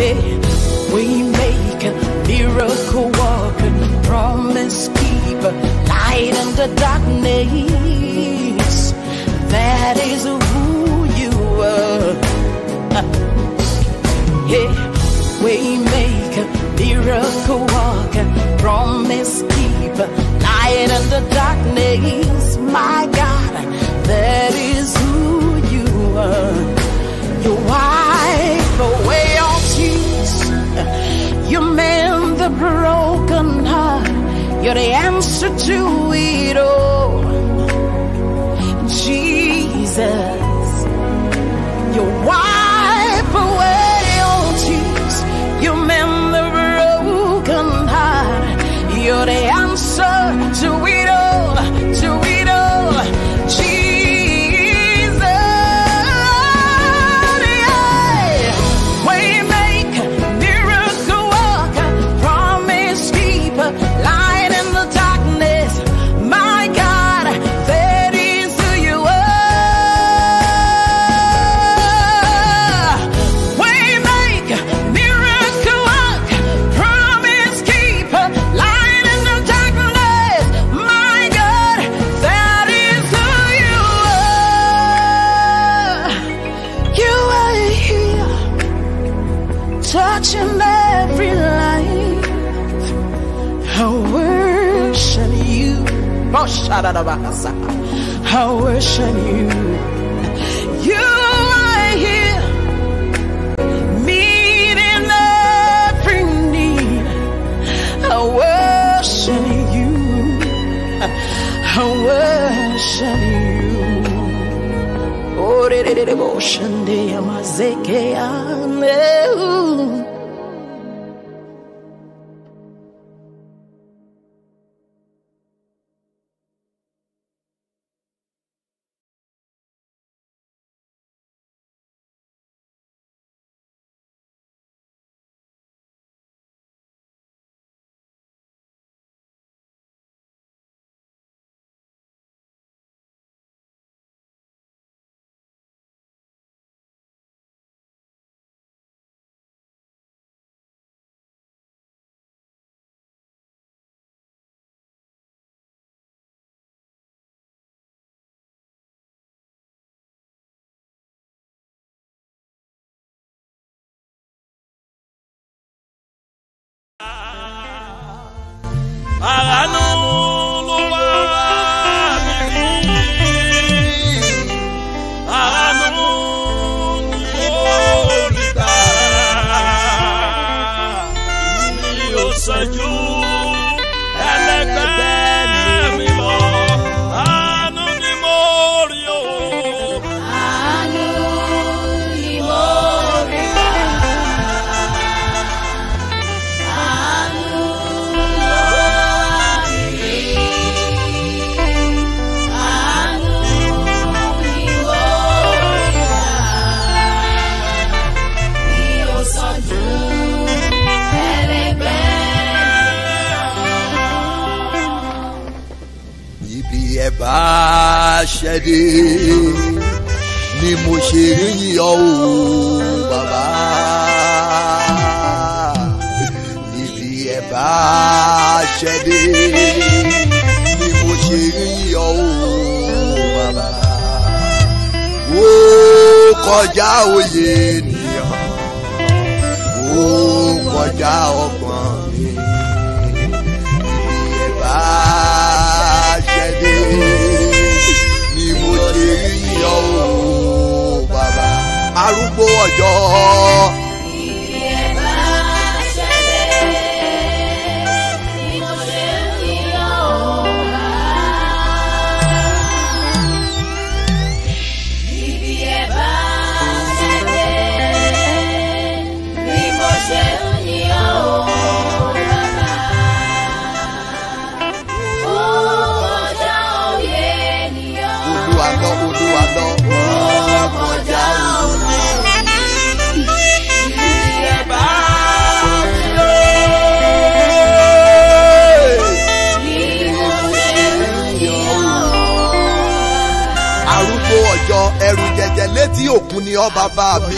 We make a miracle worker, promise keeper, light in the darkness. That is who you are. We make a miracle worker, promise keeper, light in the darkness. My God, that is who you are. You wipe away all tears. You mend the broken heart. You're the answer to it all. Jesus, you wipe away all tears. You mend the broken heart. You're the answer to it all. To it all. Touching every life, I worship you. I worship you. You are here, meeting every need. I worship you. I worship you. Oh, devotion, day, ni mo ṣe yin o baba ibi ẹ bá ṣẹdé ni mo ṣe yin o baba ó kọjá òye ènìyàn ó kọjá ọgbọ́n mi ibi ẹ bá ṣẹdé. Baba arúgbó ọjọ́. Ibi ẹ bá ṣẹlẹ̀ ni mo ṣe ń yọ̀ wá. Ibi ẹ bá ṣẹlẹ̀ ni mo ṣe ń yọ̀ bàbá. Ó kọjá òye ènìyàn. Olúwa lọ. Arúgbó ọjọ́ ẹrù jẹjẹ létí òkun ni ọ bàbá mi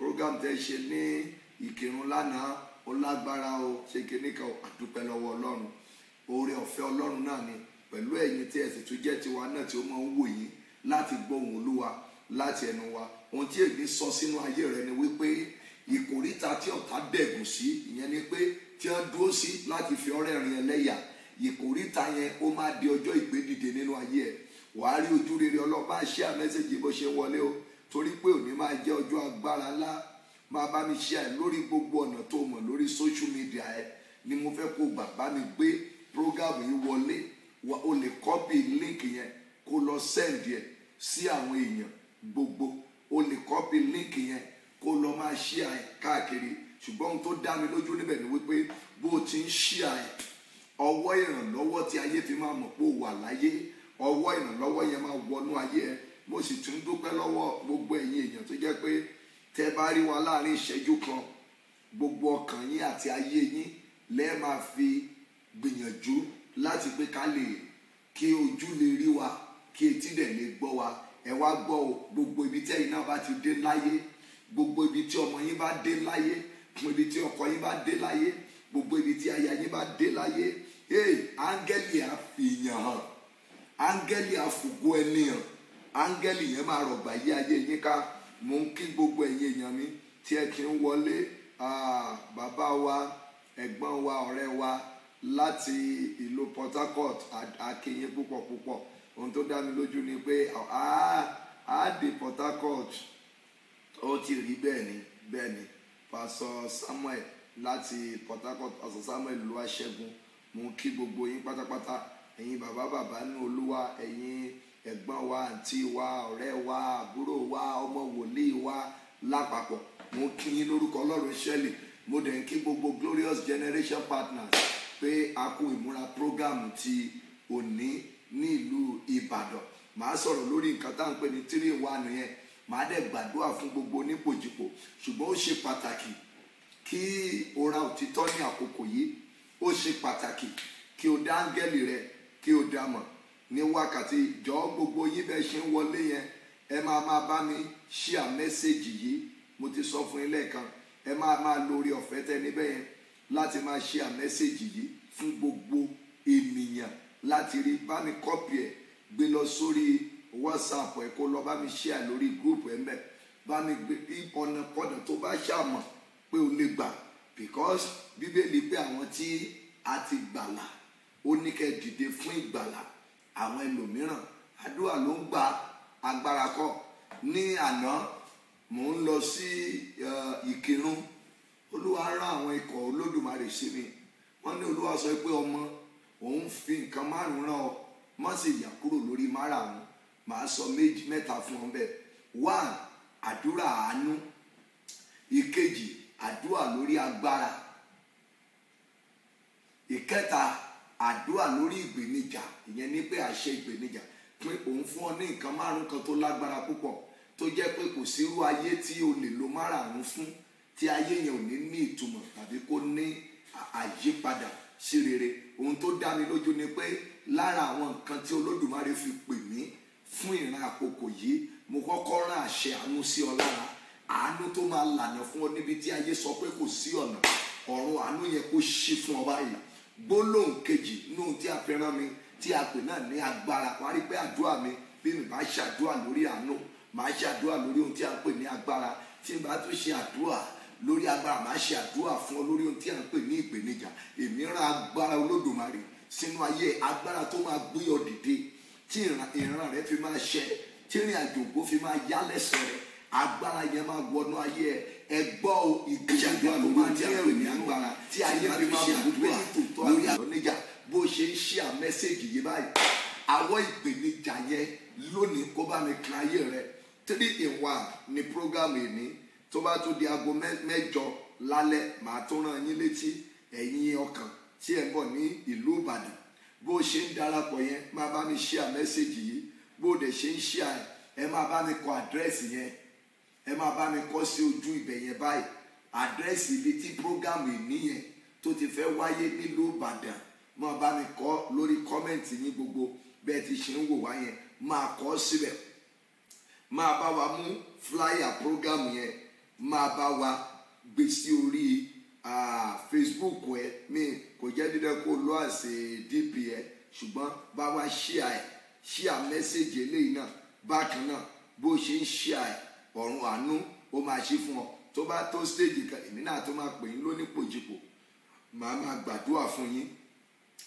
program tẹ́ ṣe ní Ìkìrun lánàá ó lágbára o ṣe kíní kan àdúpẹ́ lọ́wọ́ Ọlọ́run oore ọ̀fẹ́ Ọlọ́run náà ni pẹ̀lú ẹ̀yin tí ẹ̀sìn tó jẹ́ tiwa náà tí ó máa ń wò yín láti gbọ́ ohùn Olúwa láti ẹnu wa. Ohun tí èmi sọ sínú ayé rẹ ni wípé ìkòríta tí ọ̀tá dẹ̀gùn sí, ìyẹn ni pé tí wọ́n dúró sí láti fi ọ̀rẹ́ rìn ẹlẹ́yà, ìkòríta yẹn ó máa di ọjọ́ ìgbédìde nínú ayé ẹ̀. Wàá rí ojú rere Ọlọ́run. Máa share message bó ṣe wọlé o, torí pé òní máa jẹ́ ọjọ́ agbára ńlá. Máa bá mi share lórí gbogbo ọ̀nà tó mọ̀ lórí social media ẹ ni mo fẹ́ kó gbà bá mi gbé program yìí wọlé. O lè copy link yẹn kó lọ send ẹ sí àwọn èèyàn gbogbo. O lè copy link yẹn kó lọ máa share ẹ káàkiri. Ṣùgbọ́n ohun tó dá mi lójú níbẹ̀ ni wípé bó o ti ń share ẹ, ọwọ́ ìrànlọ́wọ́ tí ayé fi máa mọ̀ pé o wà láyé, ọwọ́ ìrànlọ́wọ́ yẹn máa wọnú ayé ẹ. Mo sì tún dúpẹ́ lọ́wọ́ gbogbo ẹ̀yin èèyàn tó jẹ́ pé tẹ́ bá rí wa láàrin ìṣẹ́jú kan, gbogbo ọkàn yín àti ayé yín lẹ́ẹ̀ máa fi gbìyànjú láti pé ká lè kí ojú lè rí wa, kí etí dẹ̀ lè gbọ́ wa. Ẹ wá gbọ́ o, gbogbo ibi tí ẹ̀yin náà bá ti dé láyé, gbogbo ibi tí ọmọ yín bá dé láyé, gbogbo ibi tí ọkọ yín bá dé láyé, gbogbo ibi tí aya yín bá dé láyé, áńgẹ́lì á fi yàn hàn, áńgẹ́lì á fògo ẹni hàn, áńgẹ́lì yẹn máa rọ̀gbà yí ayé yín ká. Mo ń kí gbogbo ẹ̀yin èèyàn mi tí ẹ kí ń wọlé, bàbá wa, ẹ̀gbọ́n wa, ọ̀rẹ́ wa láti ìlú Port Harcourt, akíyín púpọ̀ púpọ̀. Ohun tó dá mi lójú ni pé dé Port Harcourt ó ti rí bẹ́ẹ̀ ni Pastor Samuel láti Port Harcourt, Pastor Samuel Olúwaṣẹ́gun. Mo ń kí gbogbo yín pátápátá, ẹ̀yin bàbá nínú Olúwa, ẹ̀yin ẹ̀gbọ́n wa, àǹtí wa, ọ̀rẹ́ wa, àbúrò wa, ọmọ wòlíì wa lápapọ̀. Mo kí yín lórúkọ Ọlọ́run ṣẹlẹ̀. Mo dẹ̀ ń kí gbogbo Glorious Generation Partners pé a kú ìmúra program ti òní ní ìlú Ìbàdàn. Màá sọ̀rọ̀ lórí nǹkan tá à ń pè ní 3-in-1 yẹn. Màá dẹ̀ gbàdúrà fún gbogbo onípòjìpò. Ṣùgbọ́n ó ṣe pàtàkì kí o ra òtítọ́ ní àkókò yìí. Ó ṣe pàtàkì kí o dá áńgẹ́lì rẹ kí o dá mọ̀ ní wákàtí. Jọ̀ọ́ gbogbo yín bẹ́ẹ̀ ṣe ń wọlé yẹn, ẹ máa bá mi share message yìí. Mo ti sọ fún yín lẹ́ẹ̀kan, ẹ máa lo orí ọ̀fẹ́ tẹ́ níbẹ̀ yẹn láti máa share message yìí fún gbogbo ènìyàn láti rí. Bá mi copy ẹ̀ gbé lọ sórí WhatsApp ẹ̀ kó lọ bá mi share lórí group ẹ̀ mbẹ̀. Bá mi gbé ọ̀nà kọ́nà tó bá ṣàmọ̀ pé o lè gbà, because Bíbélì pé àwọn tí a ti gbàlà ó ní kẹ́ dìde fún ìgbàlà àwọn ẹlòmíràn. Àdúrà ló ń gba agbára kọ́. Ní àná mò ń lọ sí Ìkìrun. Olúwa rán àwọn ikọ̀ Olódùmarè sí mi. Wọ́n ní Olúwa sọ pé ọmọ òun fi nǹkan márùn-ún rán ọ, má sì yà kúrò lórí márùn-ún. Màá sọ mẹ́ta fún ọ bẹ́ẹ̀. 1, àdúrà àánú. Ìkejì, àdúrà lórí agbára. Ìkẹta, àdúrà lórí ìgbènijà. Ìyẹn ní pé àṣẹ ìgbènijà pé òun fún ọ ní nǹkan márùn kan tó lágbára púpọ̀, tó jẹ́ pé kò sírú ayé tí o lè lo márùn fún tí ayé yẹn ò ní ní ìtumọ̀ tàbí kó ní àyípadà sí rere. Ohun tó dá mi lójú ni pé lára àwọn nǹkan tí Olódùmarè fi pè mí fún ìran àkókò yìí, mo kọ́kọ́ rán àṣẹ àánú sí ọ lára. Àánú tó máa lànà fún ọ níbi tí ayé sọ pé kò sí ọ̀nà. Ọ̀run àánú yẹn kó ṣí fún ọ báyìí. Gbólóhùn kejì nínú tí a fi rán mi tí a pè náà ní agbára. Wàá rí pé àdúrà mi, bí mi bá ṣàdúrà lórí àánú, màá ṣàdúrà lórí ohun tí a pè ní agbára. Tí n bá tún ṣe àdúrà lórí agbára, màá ṣe àdúrà fún ọ lórí ohun tí a ń pè ní ìgbènijà. Èmi rán agbára Olódùmarè sínú ayé, agbára tó máa gbé ọ dìde, tí ìran rẹ fi máa ṣẹ, tí ìrìn àjò ògo fi máa yá lẹ́sẹ̀ rẹ. Agbára yẹn máa wọnú ayé ẹ. Gbọ́ ìgbéyàgbọ́ ló máa ní ẹ̀rọ ní agbára tí ayé fi máa gbàdúrà lórí àlọ́níjà. Bó ṣe ń share message yìí báyìí, àwọn ìgbènijà yẹn lónìí kó bá mi kan ayé rẹ. 3-in-1 ni program yìí. Tó bá tún di aago 8 lálẹ́, màá tún rán yín létí ẹ̀yin ọkàn tí ẹ̀ ń bọ̀ ní ìlú Ìbàdàn. Bó ṣe ń darapọ̀ yẹn, máa bá mi share message yìí. Bó dẹ̀ ṣe ń share ẹ máa bá mi kọ àdírẹ́sì yẹn. Ẹ máa bá mi kọ sí ojú ibẹ̀ yẹn báyìí. Àdírẹ́sì ibi tí program yìí yẹn tó ti fẹ́ wáyé nílùú Ìbàdàn. Máa bá mi kọ lórí kọ́mẹ̀ntì yín gbogbo bẹ́ẹ̀ ti ṣe ń wò wá yẹn. Máa kọ síbẹ̀. Máa bá wa mú flyer program yẹn. máa bá wa gbé sí orí Facebook ẹ mi kò jẹ́ dídẹ́ kó lọ àṣẹ dp ẹ ṣùgbọ́n bá wa share message eléyìí náà bákan náà bó ṣe ń share ọ̀run àánú ó máa ṣí fún ọ tó bá tó stage kan èmi náà tó máa pè yín lónípòjìpò màá máa gbàdúrà fún yín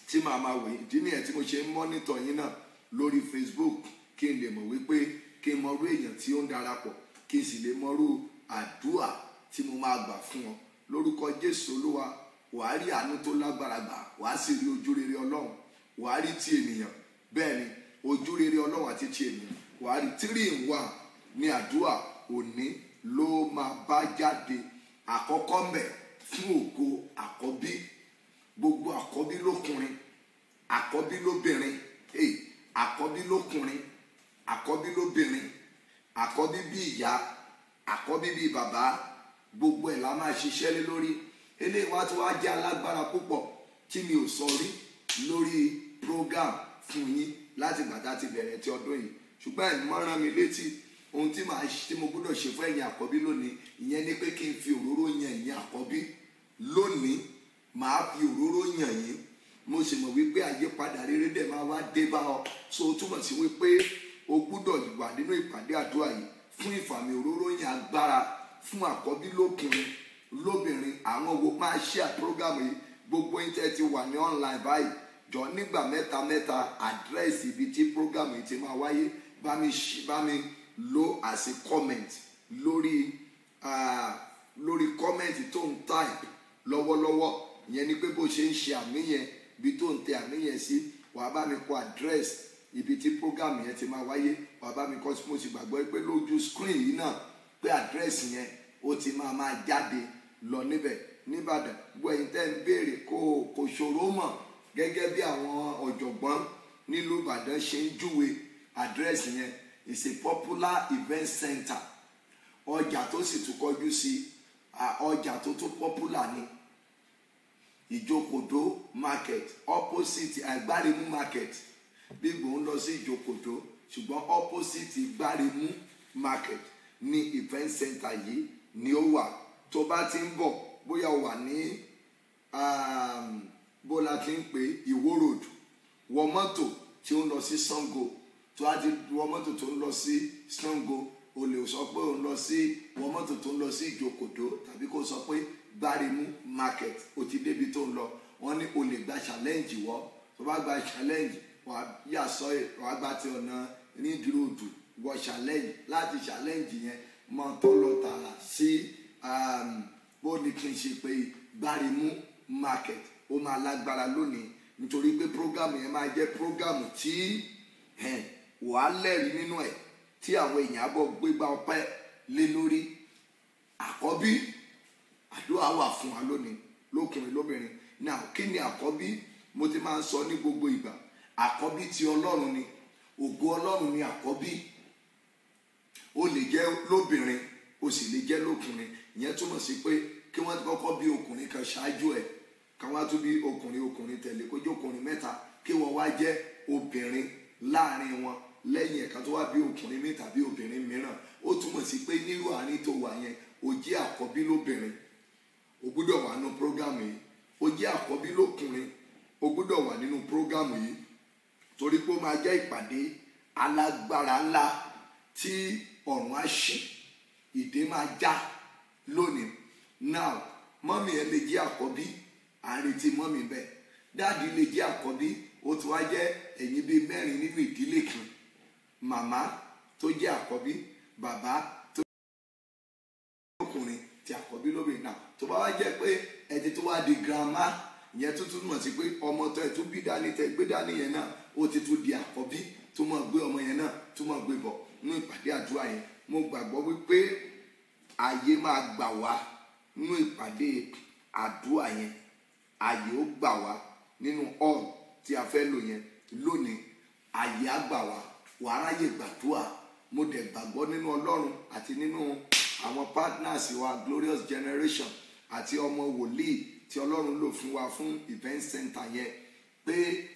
tí màá máa wò ìdí nìyẹn tí mo ṣe ń mọ́nítọ̀ yín náà lórí Facebook kí n lè mọ̀ wípé kí n mọrú èèyàn tí ó ń darapọ̀ kí n sì lè mọrú àdúrà tí mo máa gbà fún ọ lórúkọ Jésù Olúwa wàá rí àánú tó lágbára gbà wàá sì rí ojú rere Ọlọ́run wàá rí ti ènìyàn bẹ́ẹ̀ ni ojú rere Ọlọ́run àti ti ènìyàn wàá rí 3-in-1 ní àdúrà òní ló máa bá jáde àkọ́kọ́ mbẹ̀ fún ògo àkọ́bí gbogbo àkọ́bí lókùnrin àkọ́bí lóbìnrin àkọ́bí lókùnrin àkọ́bí lóbìnrin àkọ́bí bí ìyá àkọ́bí bí bàbá gbogbo ẹ̀ la máa ṣiṣẹ́ lé lórí eléyìí wá tí wàá jẹ́ alágbára púpọ̀ tí mi ò sọ rí lórí program fún yín láti gbàtà ti bẹ̀rẹ̀ ti ọdún yìí ṣùgbọ́n ẹ̀ mọ́ rán mi létí ohun tí mo gbọ́dọ̀ ṣe fún ẹ̀yin àkọ́bí lónìí ìyẹn ni pé kí n fi òróró yan ẹ̀yin àkọ́bí lónìí màá fi òróró yàn yín mo sì mọ̀ wípé àyípadà rere dẹ̀ máa wá dé bá ọ so ó túmọ̀ sí wípé o gbọ́dọ̀ wà nínú ìpàdé àdúrà yìí fún ìfàmì òróró yàn agbára fún àkọ́bí lókùnrin lóbìnrin àwọn wo máa share program yìí gbogbo yín ti wà ní online báyìí jọ nígbà mẹ́ta àdírẹ́sì ibi tí program yìí ti máa wáyé bá mi lo as a comment lórí comment tó ń type lọ́wọ́lọ́wọ́ ìyẹn ni pé bó ṣe ń ṣe àmì yẹn bí tó ń tẹ àmì yẹn sí wàá bá mi kọ address ibi tí program yẹn ti máa wáyé wàá bá mi kọ sí mo sì gbàgbọ́ pé lójú screen yìí náà pé address yẹn ó ti máa jáde lọ níbẹ̀ nìbàdàn gbọ́ ẹ̀yin tẹ́ ń béèrè kò ṣòro mọ̀ gẹ́gẹ́ bí àwọn ọ̀jọ̀gbọ́n nílùú Ìbàdàn ṣe ń júwe address yẹn is a popular event center ọjà tó sì tún kọjú sí ọjà tó tún popular ní Ìjókòdó market opposite Ìgbárimú market bí gbòó lọ sí Ìjókòdó ṣùgbọ́n opposite Ìgbárimú market ní event center yìí ni ó wà tó bá ti ń bọ̀ bóyá ó wà ní bó la ti ń pè Ìwó road wọ mọ́tò tí ó ń lọ sí Ṣàngó tó a ti wọ mọ́tò tó ń lọ sí Ṣàngó o lè sọ pé o ń lọ sí wọ mọ́tò tó ń lọ sí Ìjókòdó tàbí kó sọ pé Ìgbárimú market o ti débi tó ń lọ wọ́n ní o lè gba challenge wọ́ tó bá gba challenge wà á yà sọ wà á gba ti ọ̀nà Ring Road wọ challenge láti challenge yẹn mọ́ tó lọ tààrà sí bó ní kí n ṣe pé Ìgbárimú market ó máa lágbára lónìí nítorí pé program yẹn máa jẹ́ program tí wàá lẹ́rìí nínú ẹ̀ tí àwọn èèyàn bọ̀ gbégbá ọpẹ́ lé lórí àkọ́bí àdúrà wà fún wa lónìí lókùnrin lóbìnrin náà kí ni àkọ́bí mo ti máa ń sọ ní gbogbo ìgbà àkọ́bí ti Ọlọ́run ni ògo Ọlọ́run ni àkọ́bí ó lè jẹ́ lóbìnrin ó sì lè jẹ́ lókùnrin ìyẹn túmọ̀ sí pé kí wọ́n ti kọ́kọ́ bí ọkùnrin kan ṣáájú ẹ̀ káwọn á tún bí ọkùnrin tẹ̀lé kó jẹ́ ọkùnrin mẹ́ta kí wọ́n wá jẹ́ obìnrin láàrin wọn lẹ́yìn ẹ̀ka tó wá bí ọkùnrin mi tàbí obìnrin mìíràn ó túmọ̀ sí pé nírú àárín tó wà yẹn ó jẹ́ àkọ́bí lóbìnrin ó gbúdọ̀ wà nínú prógámù yìí ó jẹ́ àkọ́bí lókùnrin ó gbúdọ̀ wà nínú prógámù yìí torí pé ó máa jẹ́ ìpàdé alágbára ńlá tí ọ̀run á ṣí ìdè máa já lónìí now mọ́mì ẹ lè jẹ́ àkọ́bí àrètí mọ́mì bẹ́ẹ̀ dáàdi lè jẹ́ àkọ́bí ó tún wá jẹ́ ẹ̀yin bíi mẹ́rin nínú ìdílé kan màmá tó jẹ́ àkọ́bí bàbá tó jẹ́ ọkùnrin ti àkọ́bí lóbìnrin náà tó bá wá jẹ́ pé ẹni tó wá di grandma ìyẹn tó túmọ̀ sí pé ọmọ tó ẹ̀ tó bí dání tẹ gbé dání yẹn náà ó ti tún di àkọ́bí tó máa gbé ọmọ yẹn náà tó máa gbé bọ̀ nínú ìpàdé àdúrà yẹn mo gbàgbọ́ wípé ààyè máa gbà wá nínú ìpàdé àdúrà yẹn ààyè ó gbà wá nínú hall tí a fẹ́ lò yẹn lónìí ààyè á gbà wá wàá ráyè gbàdúrà mo dẹ̀ gbàgbọ́ nínú Ọlọ́run àti nínú àwọn partners wa Glorious Generation àti ọmọ wòlíì tí Ọlọ́run lò fún wa fún event center yẹn pé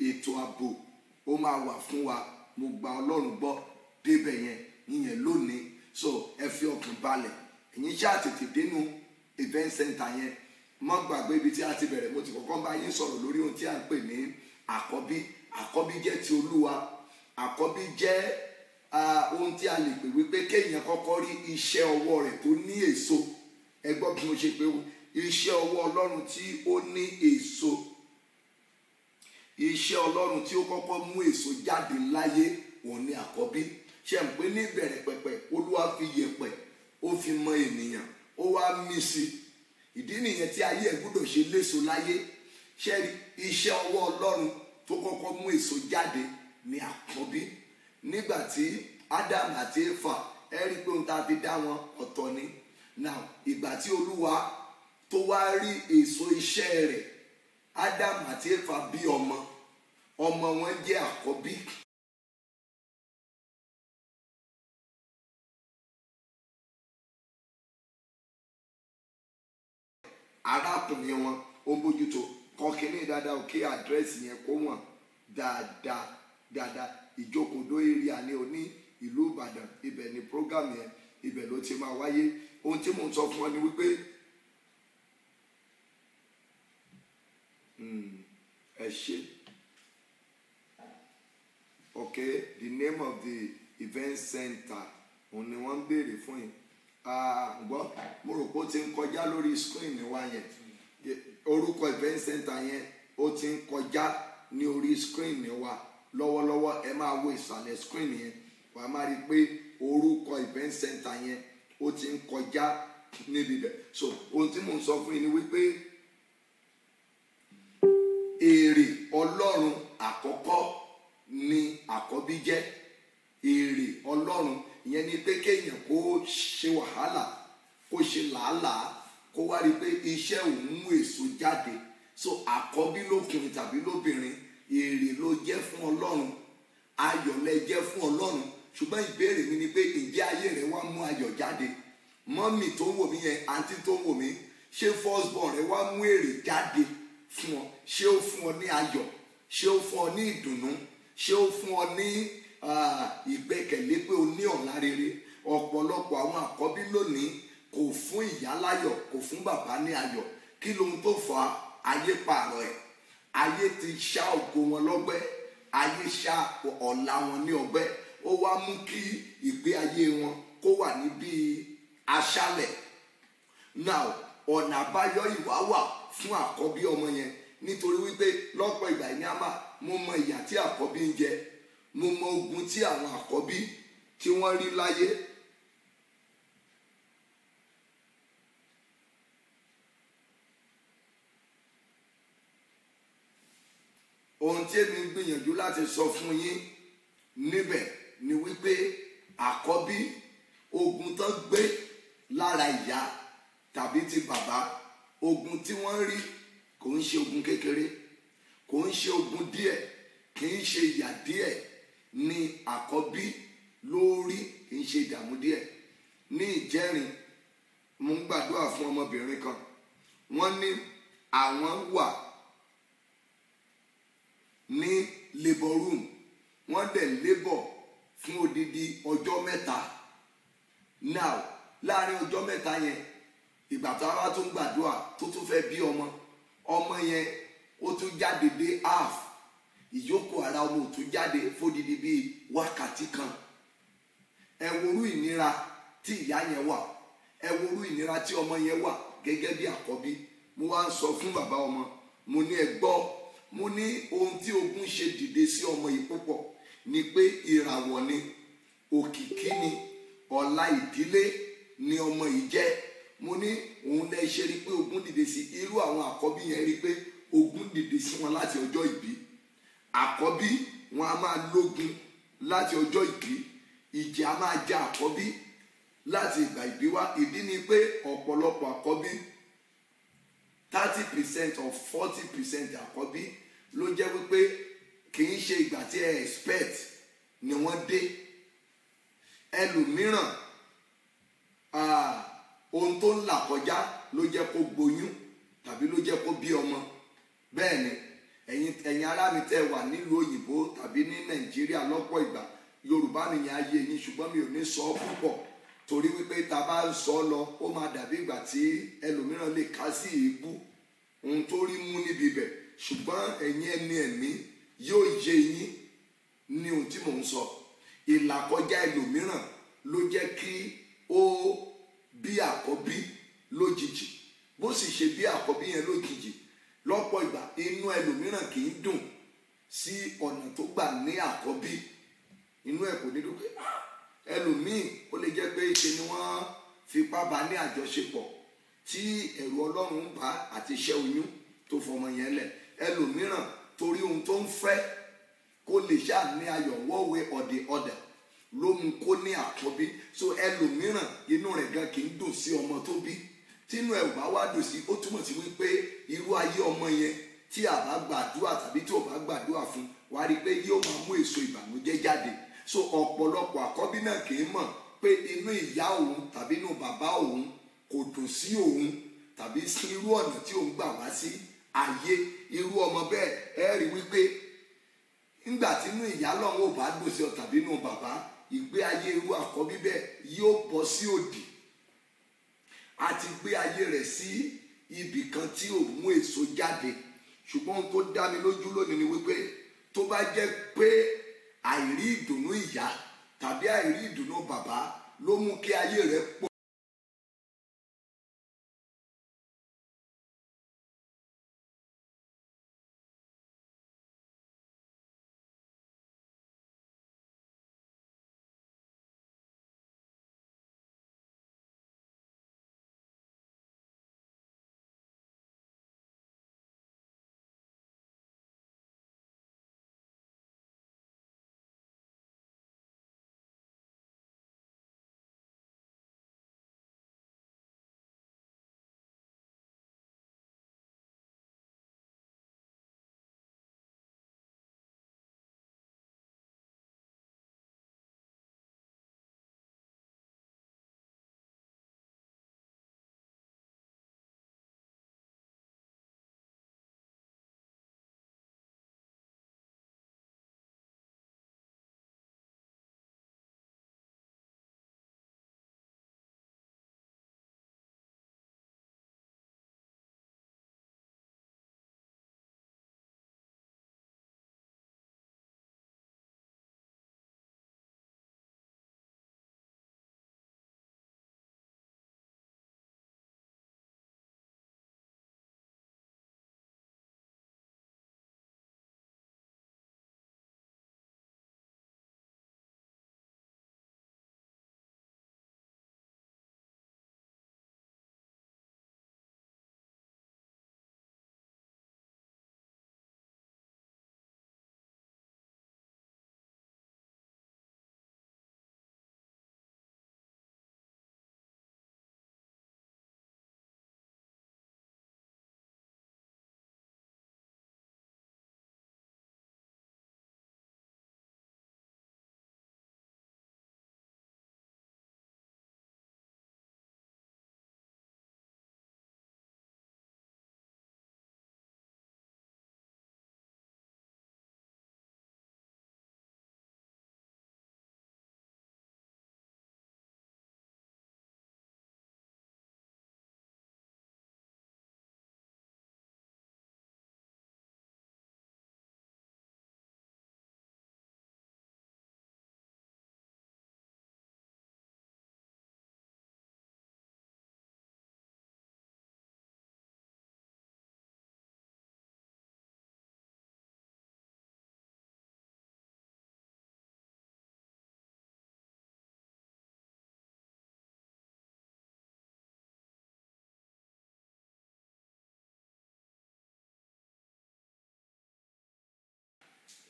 ètò ààbò ó máa wà fún wa mo gba Ọlọ́run gbọ́ débẹ̀ yẹn ìyẹn lónìí so ẹ fi ọkàn balẹ̀ ẹ̀yin ṣáà tètè dénú event center yẹn mọ́ gbàgbé ibi tí a ti bẹ̀rẹ̀. Mo ti kọ́kọ́ bá yín sọ̀rọ̀ lórí ohun tí a ń pè ní àkọ́bí. Àkọ́bí jẹ́ ti Olúwa. Àkọ́bí jẹ́ ohun tí a lè pè wípé kéèyàn kọ́kọ́ rí iṣẹ́ ọwọ́ rẹ̀ tó ní èso. Ẹ gbọ́ bí mo ṣe pé iṣẹ́ ọwọ́ Ọlọ́run tí ó ní èso. Iṣẹ́ Ọlọ́run tí ó kọ́kọ́ mú èso jáde láyé òun ni àkọ́bí. Ṣé ń pé ní ìbẹ̀rẹ̀ pẹ̀pẹ̀ Olúwa fi yẹ̀pẹ̀ ó fi mọ ènìyàn ó wá mí sí. Ìdí nìyẹn tí ayé ẹ̀ gbọ́dọ̀ ṣe léso láyé. Ṣé iṣẹ́ ọwọ́ Ọlọ́run tó kọ́kọ́ mú èso jáde ni àkọ́bí. Nígbà tí Ádámù àti Éfà ẹ rí pé ohun tá a fi dá wọn ọ̀tọ̀ ni. Now ìgbà tí Olúwa tó wá rí èso iṣẹ́ rẹ̀, Ádámù àti Éfà bí ọmọ wọn jẹ́ àkọ́bí. Arákùnrin wọn ó bójútó kọkínní dáadáa òkè àdírẹ́sì yẹn kó wọ̀n dáadáa ìjókòó èrè àní òní ìlú Ìbàdàn, ibẹ̀ ni program yẹn ibẹ̀ ló ti máa wáyé. Ohun tí mò ń sọ fún ọ ni wípé ẹ ṣe okay, the name of the event center òun ni wọ́n ń béèrè fún yín. Gbọ́ mo rò pé ó ti ń kọjá lórí screen wa yẹn. Orúkọ event center yẹn ó ti ń kọjá ní orí screen wa lọ́wọ́lọ́wọ́. Ẹ máa wo ìsàlẹ̀ screen yẹn wà á máa rí i pé orúkọ event center yẹn ó ti ń kọjá níbi bẹ̀. So ohun tí mò ń sọ fún yín ni wípé èrè Ọlọ́run àkọ́kọ́ ni àkọ́bí jẹ́. Èrè Ọlọ́run ìyẹn ni pé kéèyàn kó ṣe wàhálà kó ṣe làálàá kó wá rí i pé iṣẹ́ òun mú èso jáde. So àkọ́bí lókùnrin tàbí lóbìnrin èrè ló jẹ́ fún Ọlọ́run, ayọ̀ lẹ jẹ́ fún Ọlọ́run. Ṣùgbọ́n ìbéèrè mi ni pé ǹjẹ́ ayé rẹ wá mú ayọ̀ jáde? Mọ́mì tó ń wò mí yẹn, àǹtí tó ń wò mí, ṣé first born rẹ wá mú èrè jáde fún ọ? Ṣé ó fún ọ ní ayọ̀? Ṣé ó fún ọ ní ìdùnnú? Ṣé ó fún ọ ní ìgbẹ́kẹ̀lé pé o ní ọ̀la rere? Ọ̀pọ̀lọpọ̀ àwọn àkọ́bí lónìí kò fún ìyá láyọ̀, kò fún bàbá ní ayọ̀. Kí lohun tó fà á? Ayé pààrọ̀ ẹ̀. Ayé ti ṣá ògo wọn lọ́gbẹ́, ayé ṣá ọ̀la wọn ní ọgbẹ́. Ó wá mú kí ìgbé ayé wọn kó wà níbi aṣálẹ̀. Now ọ̀nà àbáyọ ìwà wà fún àkọ́bí ọmọ yẹn, nítorí wípé lọ́pọ̀ ìgbà ní àmà mo mọ ìyà tí àkọ́bí ń jẹ, mo mọ ogun tí àwọn àkọ́bí tí wọ́n rí láyé. Ohun tí èmi ń gbìyànjú láti sọ fún yín níbẹ̀ ni wípé àkọ́bí ogun tán gbé lára ìyá tàbí ti bàbá, ogun tí wọ́n rí kò ń ṣe ogun kékeré, kò ń ṣe ogun díẹ̀, kì í ṣe ìyà díẹ̀ ni àkọ́bí lórí, kì í ṣe ìdààmú díẹ̀. Ní ìjẹrin mo ń gbàdúrà fún ọmọbìnrin kan, wọ́n ní àwọn wà ní labour room, wọ́n dẹ̀ labour fún odidi ọjọ́ mẹ́ta. Now láàrin ọjọ́ mẹ́ta yẹn ìgbà tó wá tún gbàdúrà tó tún fẹ́ bí ọmọ yẹn ó tún jáde dé half, ìyókù ara ọmọ ò tún jáde fódìdí bíi wákàtí kan. Ẹ worú ìnira tí ìyá yẹn wà, ẹ worú ìnira tí ọmọ yẹn wà gẹ́gẹ́ bí àkọ́bí. Mo wá ń sọ fún bàbá ọmọ, mo ní ẹ gbọ́, mo ní ohun tí ogun ṣe dìde sí ọmọ yìí púpọ̀ ni pé ìràwọ̀ ni, òkìkí ni, ọlá ìdílé ni ọmọ yìí jẹ́. Mo ní òun lẹ ṣe rí pé ogun dìde sí irú àwọn àkọ́bí yẹn, rí pé ogun dìde sí wọn láti ọjọ́ ìbí. Àkọ́bí wọn a máa lógun láti ọjọ́ ìbí, ìjì a máa jẹ àkọ́bí láti ìgbà ìbí wá. Ìdí ni pé ọ̀pọ̀lọpọ̀ àkọ́bí 30% or 40% àkọ́bí ló jẹ́ wípé kì í ṣe ìgbà tí ẹ expect ni wọ́n dé. Ẹlòmíràn ohun tó ń là kọjá ló jẹ́ kó gboyún tàbí ló jẹ́ kó bí ọmọ. Bẹ́ẹ̀ ni ẹ̀yin ará mi tẹ́ wà nílùú òyìnbó tàbí ní Nàìjíríà lọ́pọ̀ ìgbà Yorùbá nìyẹn ayé yín, ṣùgbọ́n mi ò ní sọ ọ́ púpọ̀. torí wípé tá a bá ń sọ lọ ó máa dàbí ìgbà tí ẹlòmíràn lè ká sí èébú ohun tó rí mú níbi bẹ̀ ṣùgbọ́n ẹ̀yin ẹni ẹ̀mí yóò yé yín ní ohun tí mò ń sọ. Ìlàkọjá ẹlòmíràn ló jẹ́ kí ó bí àkọ́bí lójijì, bó sì ṣe bí àkọ́bí yẹn lójijì lọ́pọ̀ ìgbà inú ẹlòmíràn kì í dùn sí ọ̀nà tó gbà ní àkọ́bí, inú ẹ̀ kò ní dùn pé ẹlòmíì ó lè jẹ́ pé ṣe ni wọ́n fipá bá ní àjọṣepọ̀ tí ẹ̀rù Ọlọ́run ń bá àti iṣẹ́ oyún tó fọmọ yẹn lẹ̀. Ẹlòmíràn torí ohun tó ń fẹ́ kó lè ṣáà ní ayọ̀ one way or the other ló mú kó ní àkọ́bí. So ẹlòmíràn inú rẹ̀ gan kì í dùn sí ọmọ tó bí, tínú ẹ̀ ò bá wá dùn sí ó túmọ̀ sí wípé irú ayé ọmọ yẹn tí a bá gbàdúrà tàbí tí ò bá gbàdúrà fún wa rí i pé yóò máa mú èso ìbànújẹ́ jáde. So ọ̀pọ̀lọpọ̀ àkọ́bí náà kì í mọ̀ pé inú ìyá òun tàbí inú bàbá òun kò dùn sí òun tàbí sí irú ọ̀nà tí òun gbà wá sí ayé. Irú ọmọ bẹ́ẹ̀ ẹ rí wípé nígbà tí inú ìyá lọ́hùn ò bá dùn sí ọ tàbí inú bàbá, ìgbé ayé irú àkọ́bí bẹ́ẹ̀ yóò bọ́ sí òdì àti gbé ayé rẹ̀ sí ibì kan tí ò mú èso jáde. Ṣùgbọ́n ohun tó dá mi lójú lónìí ni wípé tó bá jẹ́ pé àìrí ìdùnnú ìyá tàbí àìrí ìdùnnú bàbá ló mú kí ayé rẹ̀ pọ̀.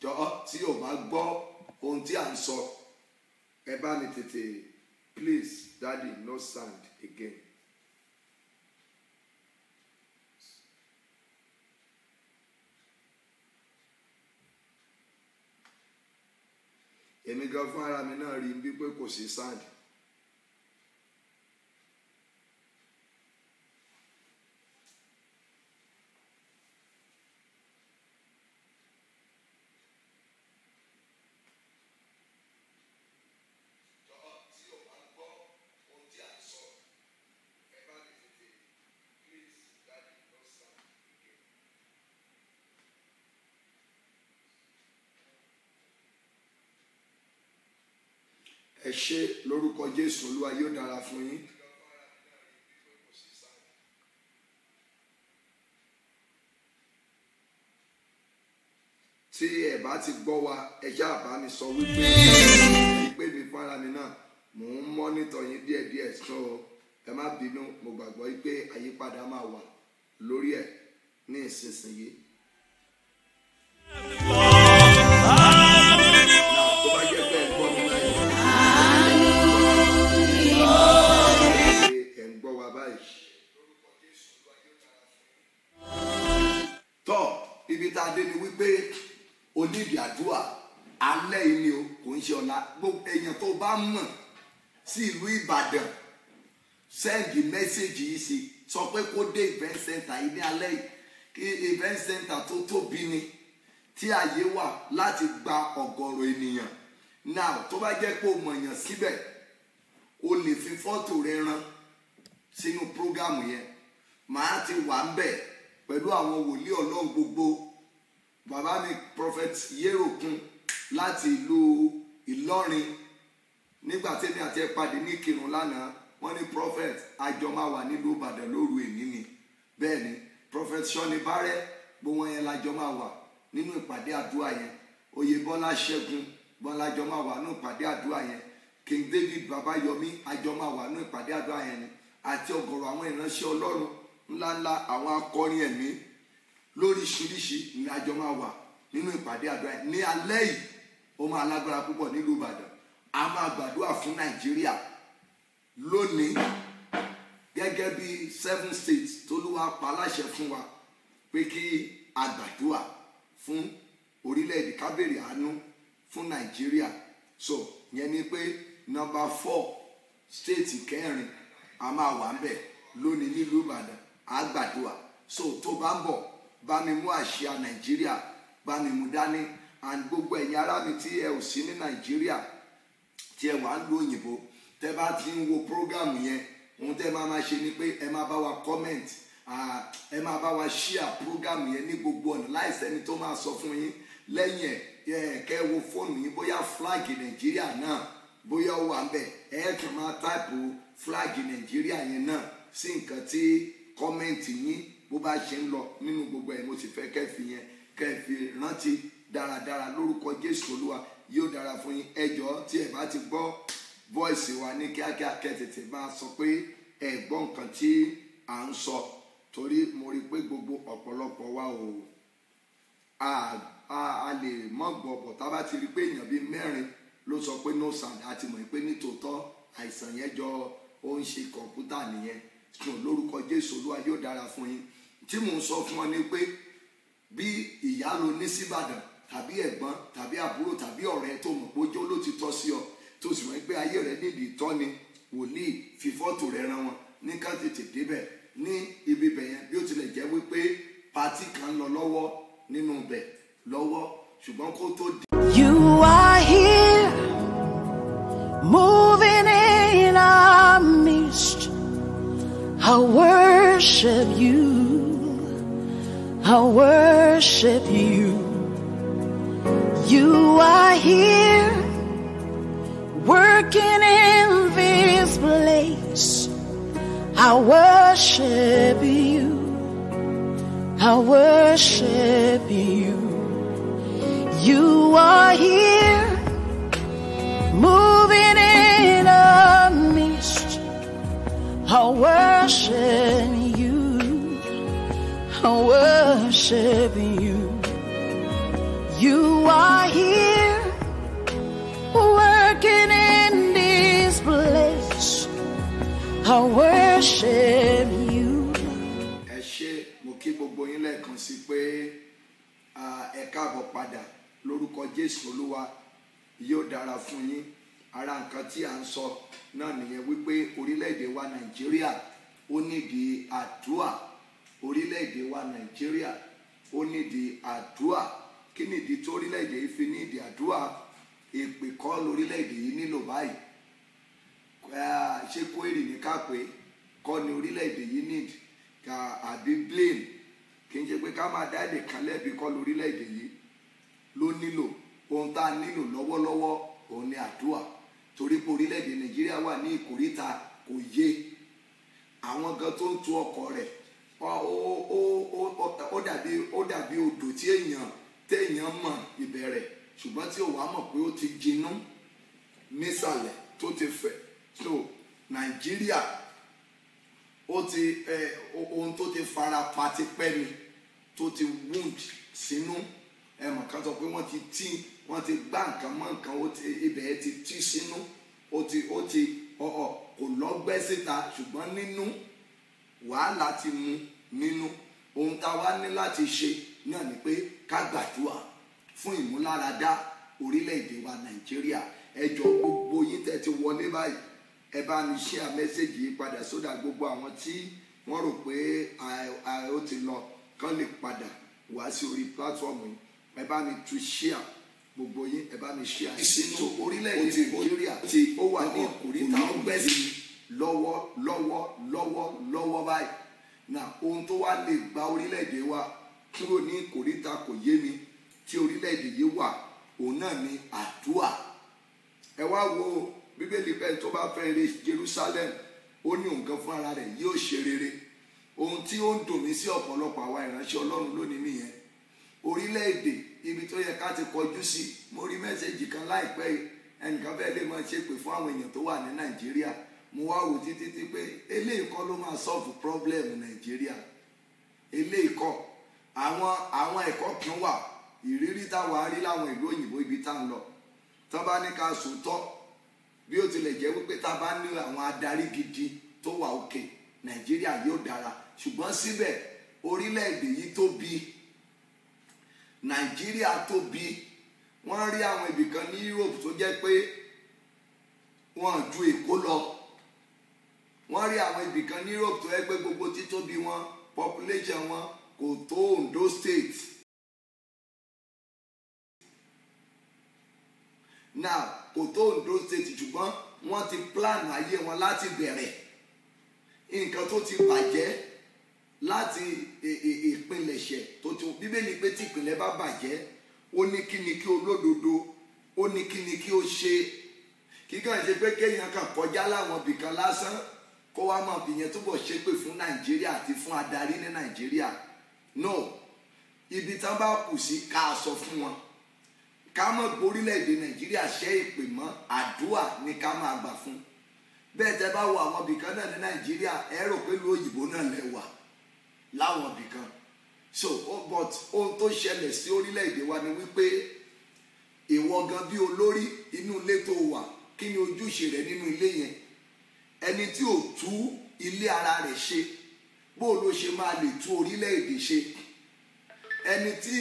Jọ tí o bá gbọ́ ohun tí à ń sọ ẹ bá mi tètè please daddy no sound again. Èmi gan fún ara mi náà rí bí pé kò sí sound. ẹ ṣé lórúkọ Jésù Olúwa yóò dára fún yín. tí ẹ bá ti gbọ́ wa ẹ ṣáà bá mi sọ wípé mi fara mi náà mò ń mọ́nítọ̀ yín díẹ̀díẹ̀ so ẹ má bínú mo gbàgbọ́ wípé àyípadà máa wà lórí ẹ̀ ní ìsinsìnyí. tó bá jẹ́ pé ẹ gbọ́ mi báyìí ẹ ń gbọ́ wa báyìí. tọ́ ibi tá a dé ni wípé onídìí àdúrà alẹ́ yìí ni o kò ń ṣe ọ̀la gbogbo èèyàn tó bá mọ̀ sí ìlú Ìbàdàn sẹ́ǹdì mẹ́sẹ̀gì yìí sí sọ pé kó dé event center yìí ní alẹ́ yìí kí event center tó tóbi ni tí àyè wà láti gba ọ̀gọ̀rọ̀ ènìyàn now tó bá jẹ́ pé o mọ̀yàn síbẹ̀ o lè fi fọ́tò rẹ rán sínú prógámù yẹn màá ti wà ń bẹ̀ pẹ̀lú àwọn wòlíì Ọlọ́run gbogbo bàbá mi prophet Yéròkun láti ìlú Ìlọrin nígbà tí mi àti ẹ pàdé ní Ìkìrun lánàá wọ́n ní prophet àjọ máa wà nílùú Ìbàdàn lóru èní ni bẹ́ẹ̀ ni prophet Sọ́ni Bárẹ̀ gbogbo wọn yẹn lájọ máa wà nínú ìpàdé àdúrà yẹn Oyèbọ́lá Ṣẹ́gun bọ́lájọ máa wà nínú ìpàdé àdúrà yẹn King David Babayomi àjọ máa wà nínú ìpàdé àdúrà yẹn ni àti ọ̀gọ̀rọ̀ àwọn ìránṣẹ́ Ọlọ́run ńláńlá àwọn akọrin ẹ̀mí lóríṣiríṣi ní àjọ máa wà nínú ìpàdé àdúrà yẹn ní alẹ́ yìí ó máa lágbára púpọ̀ nílùú Ìbàdàn a máa gbàdúrà fún Nàìjíríà lónìí gẹ́gẹ́ bí 7 states t'Olúwa pa láṣẹ fún wa pé kí a gbàdúrà fún orílẹ̀-èdè ká béèrè àánú fún Nàìjíríà so yẹn ni pé number 4 state kẹrin a máa wà ń bẹ̀ lónìí nílùú Ìbàdàn a gbàdúrà so tó bá ń bọ̀ bá mi mú àsíá Nàìjíríà bá mi mú dání and gbogbo ẹ̀yin ará mi tí ẹ ò sí ní Nàìjíríà tí ẹ wà ń lo òyìnbó tẹ bá ti ń wo program yẹn ohun tẹ máa ṣe ni pé ẹ máa bá wa comment ẹ máa bá wa share program yẹn ní gbogbo ọ̀nà láìsẹ́ni tó máa sọ fún yín lẹ́yìn ẹ̀ kẹ́ wo fóònù yín bóyá flag Nàìjíríà náà bóyá ó wà ń bẹ̀ ẹ kàn máa táìpù flag Nàìjíríà yẹn náà sí nǹkan tí kọ́mẹ́ǹtì yín bó bá ṣe ń lọ nínú gbogbo ẹ̀ mo sì fẹ́ kẹ́fì yẹn kẹ́fì rántí dáradára lórúkọ Jésù Olúwa yóò dára fún yín ẹ jọ̀ọ́ tí ẹ bá ti gbọ́ voice wa ní kíákíá kẹ́tètè máa sọ pé ẹ gbọ́ nǹkan tí à ń sọ torí mo rí pé gbogbo ọ̀pọ̀lọpọ̀ wa ò a lè mọ̀ gbọ́ bọ̀ tá a bá ti rí pé èèyàn bíi 4 ló sọ pé no sound àti mọ̀ pé nítòótọ́ àìsàn yẹn jọ ó ń ṣe kọ̀ǹpútà nìyẹn sùn lórúkọ Jésù Olúwa yóò dára fún yín tí mò ń sọ fún ọ ni pé bí ìyá ló ní síbàdàn tàbí ẹ̀gbọ́n tàbí àbúrò tàbí ọ̀rẹ́ tó mọ̀ pé ó ló ti tọ́ sí ọ tó sì mọ̀ pé ayé rẹ nídìí ìtọ́ni wòlíì fi fọ́tò rẹ ran wọn ní ká tètè débẹ̀ ní ibi bẹ̀ yẹn bí ó tilẹ̀ jẹ́ wípé pátì kan lọ lọ́wọ́ nínú bẹ̀ lọ́wọ́ ṣùgbọ́n kó tó di. You are here, moving in our midst. I worship you. I worship you. You are here, working in this place. I worship you. I worship you. You are here, moving in our midst. I worship you. I worship you. You are here, working in this place. I worship you. Ẹ ṣé mo kí gbogbo yín lẹ́ẹ̀kan sí pé ẹ káàbọ̀ padà lórúkọ Jésù Olúwa yóò dára fún yín ara nǹkan tí à ń sọ náà nìyẹn wípé orílẹ̀-èdè wa Nàìjíríà ó nídìí àdúà orílẹ̀-èdè wa Nàìjíríà ó nídìí àdúà kí nìdí tó orílẹ̀-èdè yìí fi nídìí àdúà èpè kọ́ lórílẹ̀-èdè yìí nílò báyìí ṣé kó èrè ní kápẹ́ kọ́ ni orílẹ̀-èdè yìí need ká àbí blame kì í ṣe pé ká máa dá èdè kan lẹ́bi kọ́ lórílẹ̀-èdè yìí ló nílò ohun tá a nílò lọ́wọ́lọ́wọ́ òun ni àdúà torí pé orílẹ̀-èdè Nàìjíríà wà ní ìkóríta kò yé àwọn gan tó ń tu ọkọ̀ rẹ̀ ó dàbí odò tí téèyàn mọ̀ ìbẹ̀rẹ̀ ṣùgbọ́n tí ò wá mọ̀ pé ó ti jinú nísàlẹ̀ tó ti fẹ̀. So Nàìjíríà ohun tó ti fara pa ti pẹ́ ni tó ti wound sínú ẹ̀mọ̀ kan sọ pé wọ́n ti gbá nǹkan mọ́ nǹkan ibẹ̀ ti tí sínú kò lọ́gbẹ́ síta ṣùgbọ́n nínú wàhálà ti mú nínú. Ohun tá a wá ní láti ṣe náà ni pé ká gbàdúrà fún ìmúláradá orílẹ̀-èdè wa Nàìjíríà. Ẹ jọ̀ọ́ gbogbo yín tẹ́ ti wọlé báyìí ẹ bá mi share mẹ́sẹ̀gì yìí padà sódà gbogbo àwọn tí wọ́n rò pé ó ti lọ kán lè padà wá sí orí platform yìí. Ẹ bá mi tún share gbogbo yín ẹ bá mi share. Ìṣètò orílẹ̀-èdè Nàìjíríà tí ó wà ní ìkórìtà ọgbẹ́sì lọ́wọ́ báyìí. Náà ohun tó wá lè gba orílẹ̀-èdè wa kúrò ní ìkórìtà kò yé mi tí orílẹ̀-èdè yìí wà òun náà ni àdúà. Ẹ wá wo Bíbélì pé tó bá fẹ́ re Jerusalem ó ní nǹkan fún ara rẹ̀ yóò ṣe rere. Ohun tí ó ń dùn mí sí ọ̀pọ̀lọpọ̀ àwa ìránṣẹ́ Ọlọ́run lónìí nìyẹn. Orílẹ̀-èdè ibi tó yẹ ká ti kọjú sí mo rí mẹ́sẹ̀gì kan láìpẹ́ yìí ẹnìkan fẹ́ lè máa ṣépè fún àwọn èèyàn tó wà ní Nàìjíríà. Mo wá wò títí pé eléyìí kọ́ ló máa solve problem Nàìjíríà. Eléyìí kọ́ àwọn ẹ̀kọ́ kan wà ìrírí táwa rí láwọn ìlú òyìnbó ibi tá ń lọ tán bá ní ká sòótọ́ bí ó tilẹ̀ jẹ́ wípé tá a bá ní àwọn adarí gidi tó wà òkè Nàìjíríà yóò dára ṣùgbọ́n síbẹ̀ orílẹ̀-èdè yìí tóbi Nàìjíríà tóbi wọ́n rí àwọn ibìkan ní Europe tó jẹ́ pé wọ́n ju Èkó lọ wọ́n rí àwọn ibìkan ní Europe tó yẹ pé gbogbo títóbi wọn population wọn kò tó Ondo State. Now kò tó Ondo State ṣùgbọ́n wọ́n ti plan ayé wọn láti bẹ̀rẹ̀ nǹkan tó ti bàjẹ́ láti ìpilẹ̀ṣẹ̀ tó ti Bíbélì pé tí ìpìlẹ̀ bá bàjẹ́ ó ní kí ni kí olódodo ó ní kí ni kí ó ṣe kíkàn ṣe pé kéèyàn kan kọjá láwọn ibìkan lásán kó wá máa fìyẹn túbọ̀ ṣépè fún Nàìjíríà àti fún adarí ní Nàìjíríà no ibi tán bá kù sí ká sọ fún wọn ká mọ̀ gborílẹ̀-èdè Nàìjíríà ṣẹ́ ìpè mọ́ àdúà ní ká máa gbà fún. Bẹ́ẹ̀ tẹ́ bá wo àwọn ibìkan náà ní Nàìjíríà ẹ rò pé ìlú òyìnbó náà lẹ́wà láwọn ibìkan. So but ohun tó ṣẹlẹ̀ sí orílẹ̀-èdè wa ni wípé ìwọ gan bí olórí inú ilé tó wà kí ni ojúṣe rẹ nínú ilé yẹn. Ẹni tí ò tú ilé ara rẹ̀ ṣe bó ló ṣe máa lè tú orílẹ̀-èdè ṣe. Ẹni tí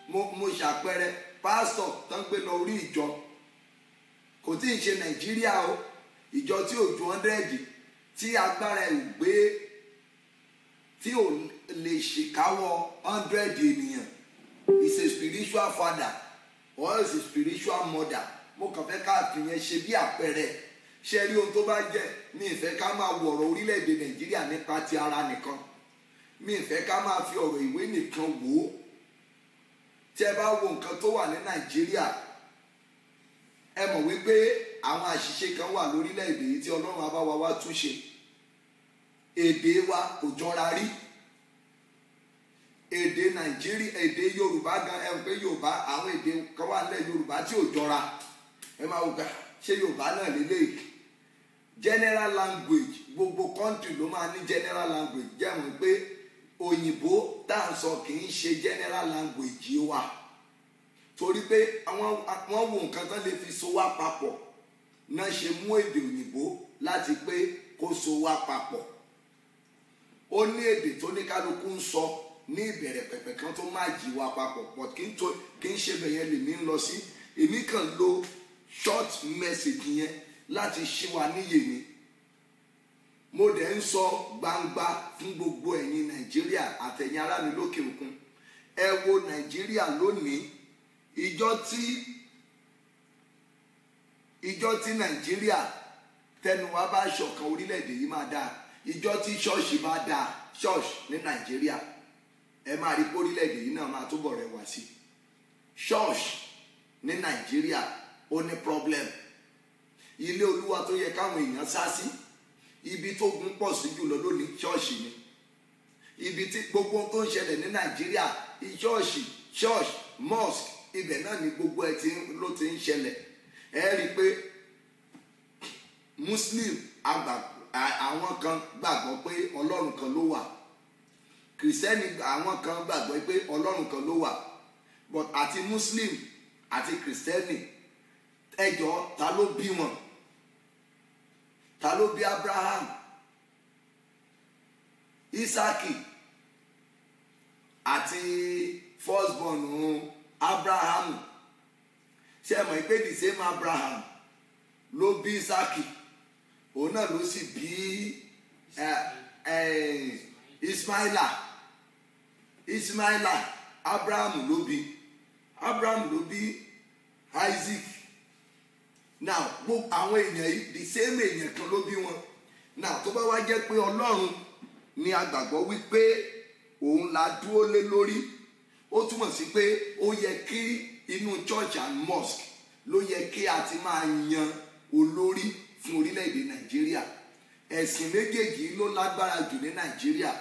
mo ṣàpẹẹrẹ pásítọ̀ tó ń gbé lọ orí ìjọ kò tí ì ṣe Nàìjíríà o ìjọ tí ò ju 100 tí agbára ẹ̀ ò gbé tí ò lè ṣèkáwọ́ 100 ènìyàn is a spiritual father or is a spiritual mother. Mo kàn fẹ́ ká fìyẹn ṣe bí àpẹẹrẹ ṣe rí ohun tó bá jẹ́ mi ìfẹ́ ká máa wo ọ̀rọ̀ orílẹ̀-èdè Nàìjíríà nípa ti ara nìkan mi ìfẹ́ ká máa fi ọ̀rọ̀ ìwé nìkan wò ó. Tí ẹ bá wo nǹkan tó wà ní Nàìjíríà ẹ mọ̀ wípé àwọn àṣìṣe kan wà lórílẹ̀-èdè yìí tí Ọlọ́run á bá wa wá túnṣe. Èdè wa kò jọra rí èdè Nàìjíríà èdè Yorùbá gan ẹ mọ̀ pé Yorùbá àwọn èdè kan wà nílẹ̀ Yorùbá tí ò jọra ẹ máa wò ká ṣé Yorùbá náà lélẹ́yìí general language gbogbo country ló máa ní general language jẹ́ mọ̀ pé òyìnbó tá à ń sọ kì í ṣe general language wa torí pé wọ́n wo nǹkan tán lè fi so wá papọ̀ náà ṣe mú èdè òyìnbó láti pé kó so wá papọ̀. Ó ní èdè tó ní kálukú ń sọ ní ìbẹ̀rẹ̀ pẹ̀pẹ̀ kan tó má jí wa papọ̀ but kì í ṣe bẹ̀yẹn lèmi ń lọ sí. Èmi kàn lo short message yẹn láti ṣí wa níyè ni. Mo dẹ̀ ń sọ gbangba fún gbogbo ẹ̀yin Nàìjíríà àtẹ̀yin ará mi lókè òkun. Ẹ wo Nàìjíríà lónìí ìjọ tí Nàìjíríà tẹnu wa bá ṣọ̀kan orílẹ̀-èdè yìí máa dáa. Ìjọ tí ṣọ́ọ̀ṣì bá dáa ṣọ́ọ̀ṣì ní Nàìjíríà ẹ máa rí pé orílẹ̀-èdè yìí náà máa túbọ̀ rẹwà sí. Ṣọ́ọ̀ṣì ní Nàìjíríà ó ní problem. ilé olúwa tó yẹ káwọn èèyàn sá sí, ibi tó gun pọ̀ sí jùlọ lónìí ṣọ́ọ̀ṣì ni. Ibi tí gbogbo ohun tó ń ṣẹlẹ̀ ní Nàìjíríà, church, mosque, ibẹ̀ náà ni gbogbo ló ti ń ṣẹlẹ̀. Ẹ rí i pé Muslim àwọn kan gbàgbọ́ pé Ọlọ́run kan ló wà, Kìrìsìtẹ́nì àwọn kan gbàgbọ́ pé Ọlọ́run kan ló wà, but àti Muslim àti Kìrìsìtẹ́nì ẹjọ́ ta ló bí wọn? Ta ló bí Abraham, Isaki àti firstborn Abraham? Ṣé mọ̀ pé the same Abraham ló bí Isaki, òun náà ló sì bí Ismaila. Abraham ló bí Isaac. Now gbogbo àwọn èèyàn yìí the same èèyàn kan ló bí wọn. Now tó bá wá jẹ́ pé Ọlọ́run ni a gbàgbọ́ wípé òun la dúró lé lórí, ó túmọ̀ sí pé ó yẹ kí inú church and mosque ló yẹ kí a ti máa yan olórí fún orílẹ̀-èdè Nàìjíríà. Ẹ̀sìn méjèèjì ló lágbára jù ní Nàìjíríà.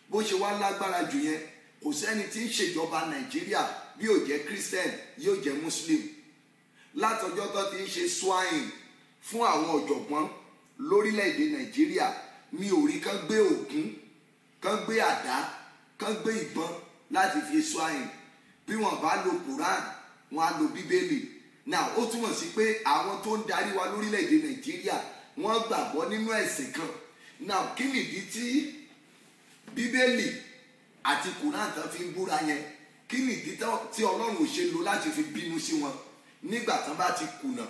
Bó ṣe wá lágbára jù yẹn, kò sẹ́ni tí ń ṣèjọba Nàìjíríà bí ó jẹ́ Christian yóò jẹ́ Muslim. Látọjọ́ tó ti ń ṣe swine fún àwọn ọ̀jọ̀gbọ́n lórílẹ̀-èdè Nàìjíríà, mi ò rí kán gbé ògún, kán gbé àdá, kán gbé ìbọn láti fi swine. Bí wọ́n bá lo Quran, wọ́n á lo Bíbélì. Now ó túmọ̀ sí pé àwọn tó ń darí wa lórílẹ̀-èdè Nàìjíríà wọ́n gbàgbọ́ nínú ẹ̀sìn kan. Now kí nìdí tí Bíbélì àti Quran tán fi ń búra yẹn? Kí nìdí tí Ọlọ́run ò ṣe lò láti fi bínú sí wọn nígbà tán bá ti kùnà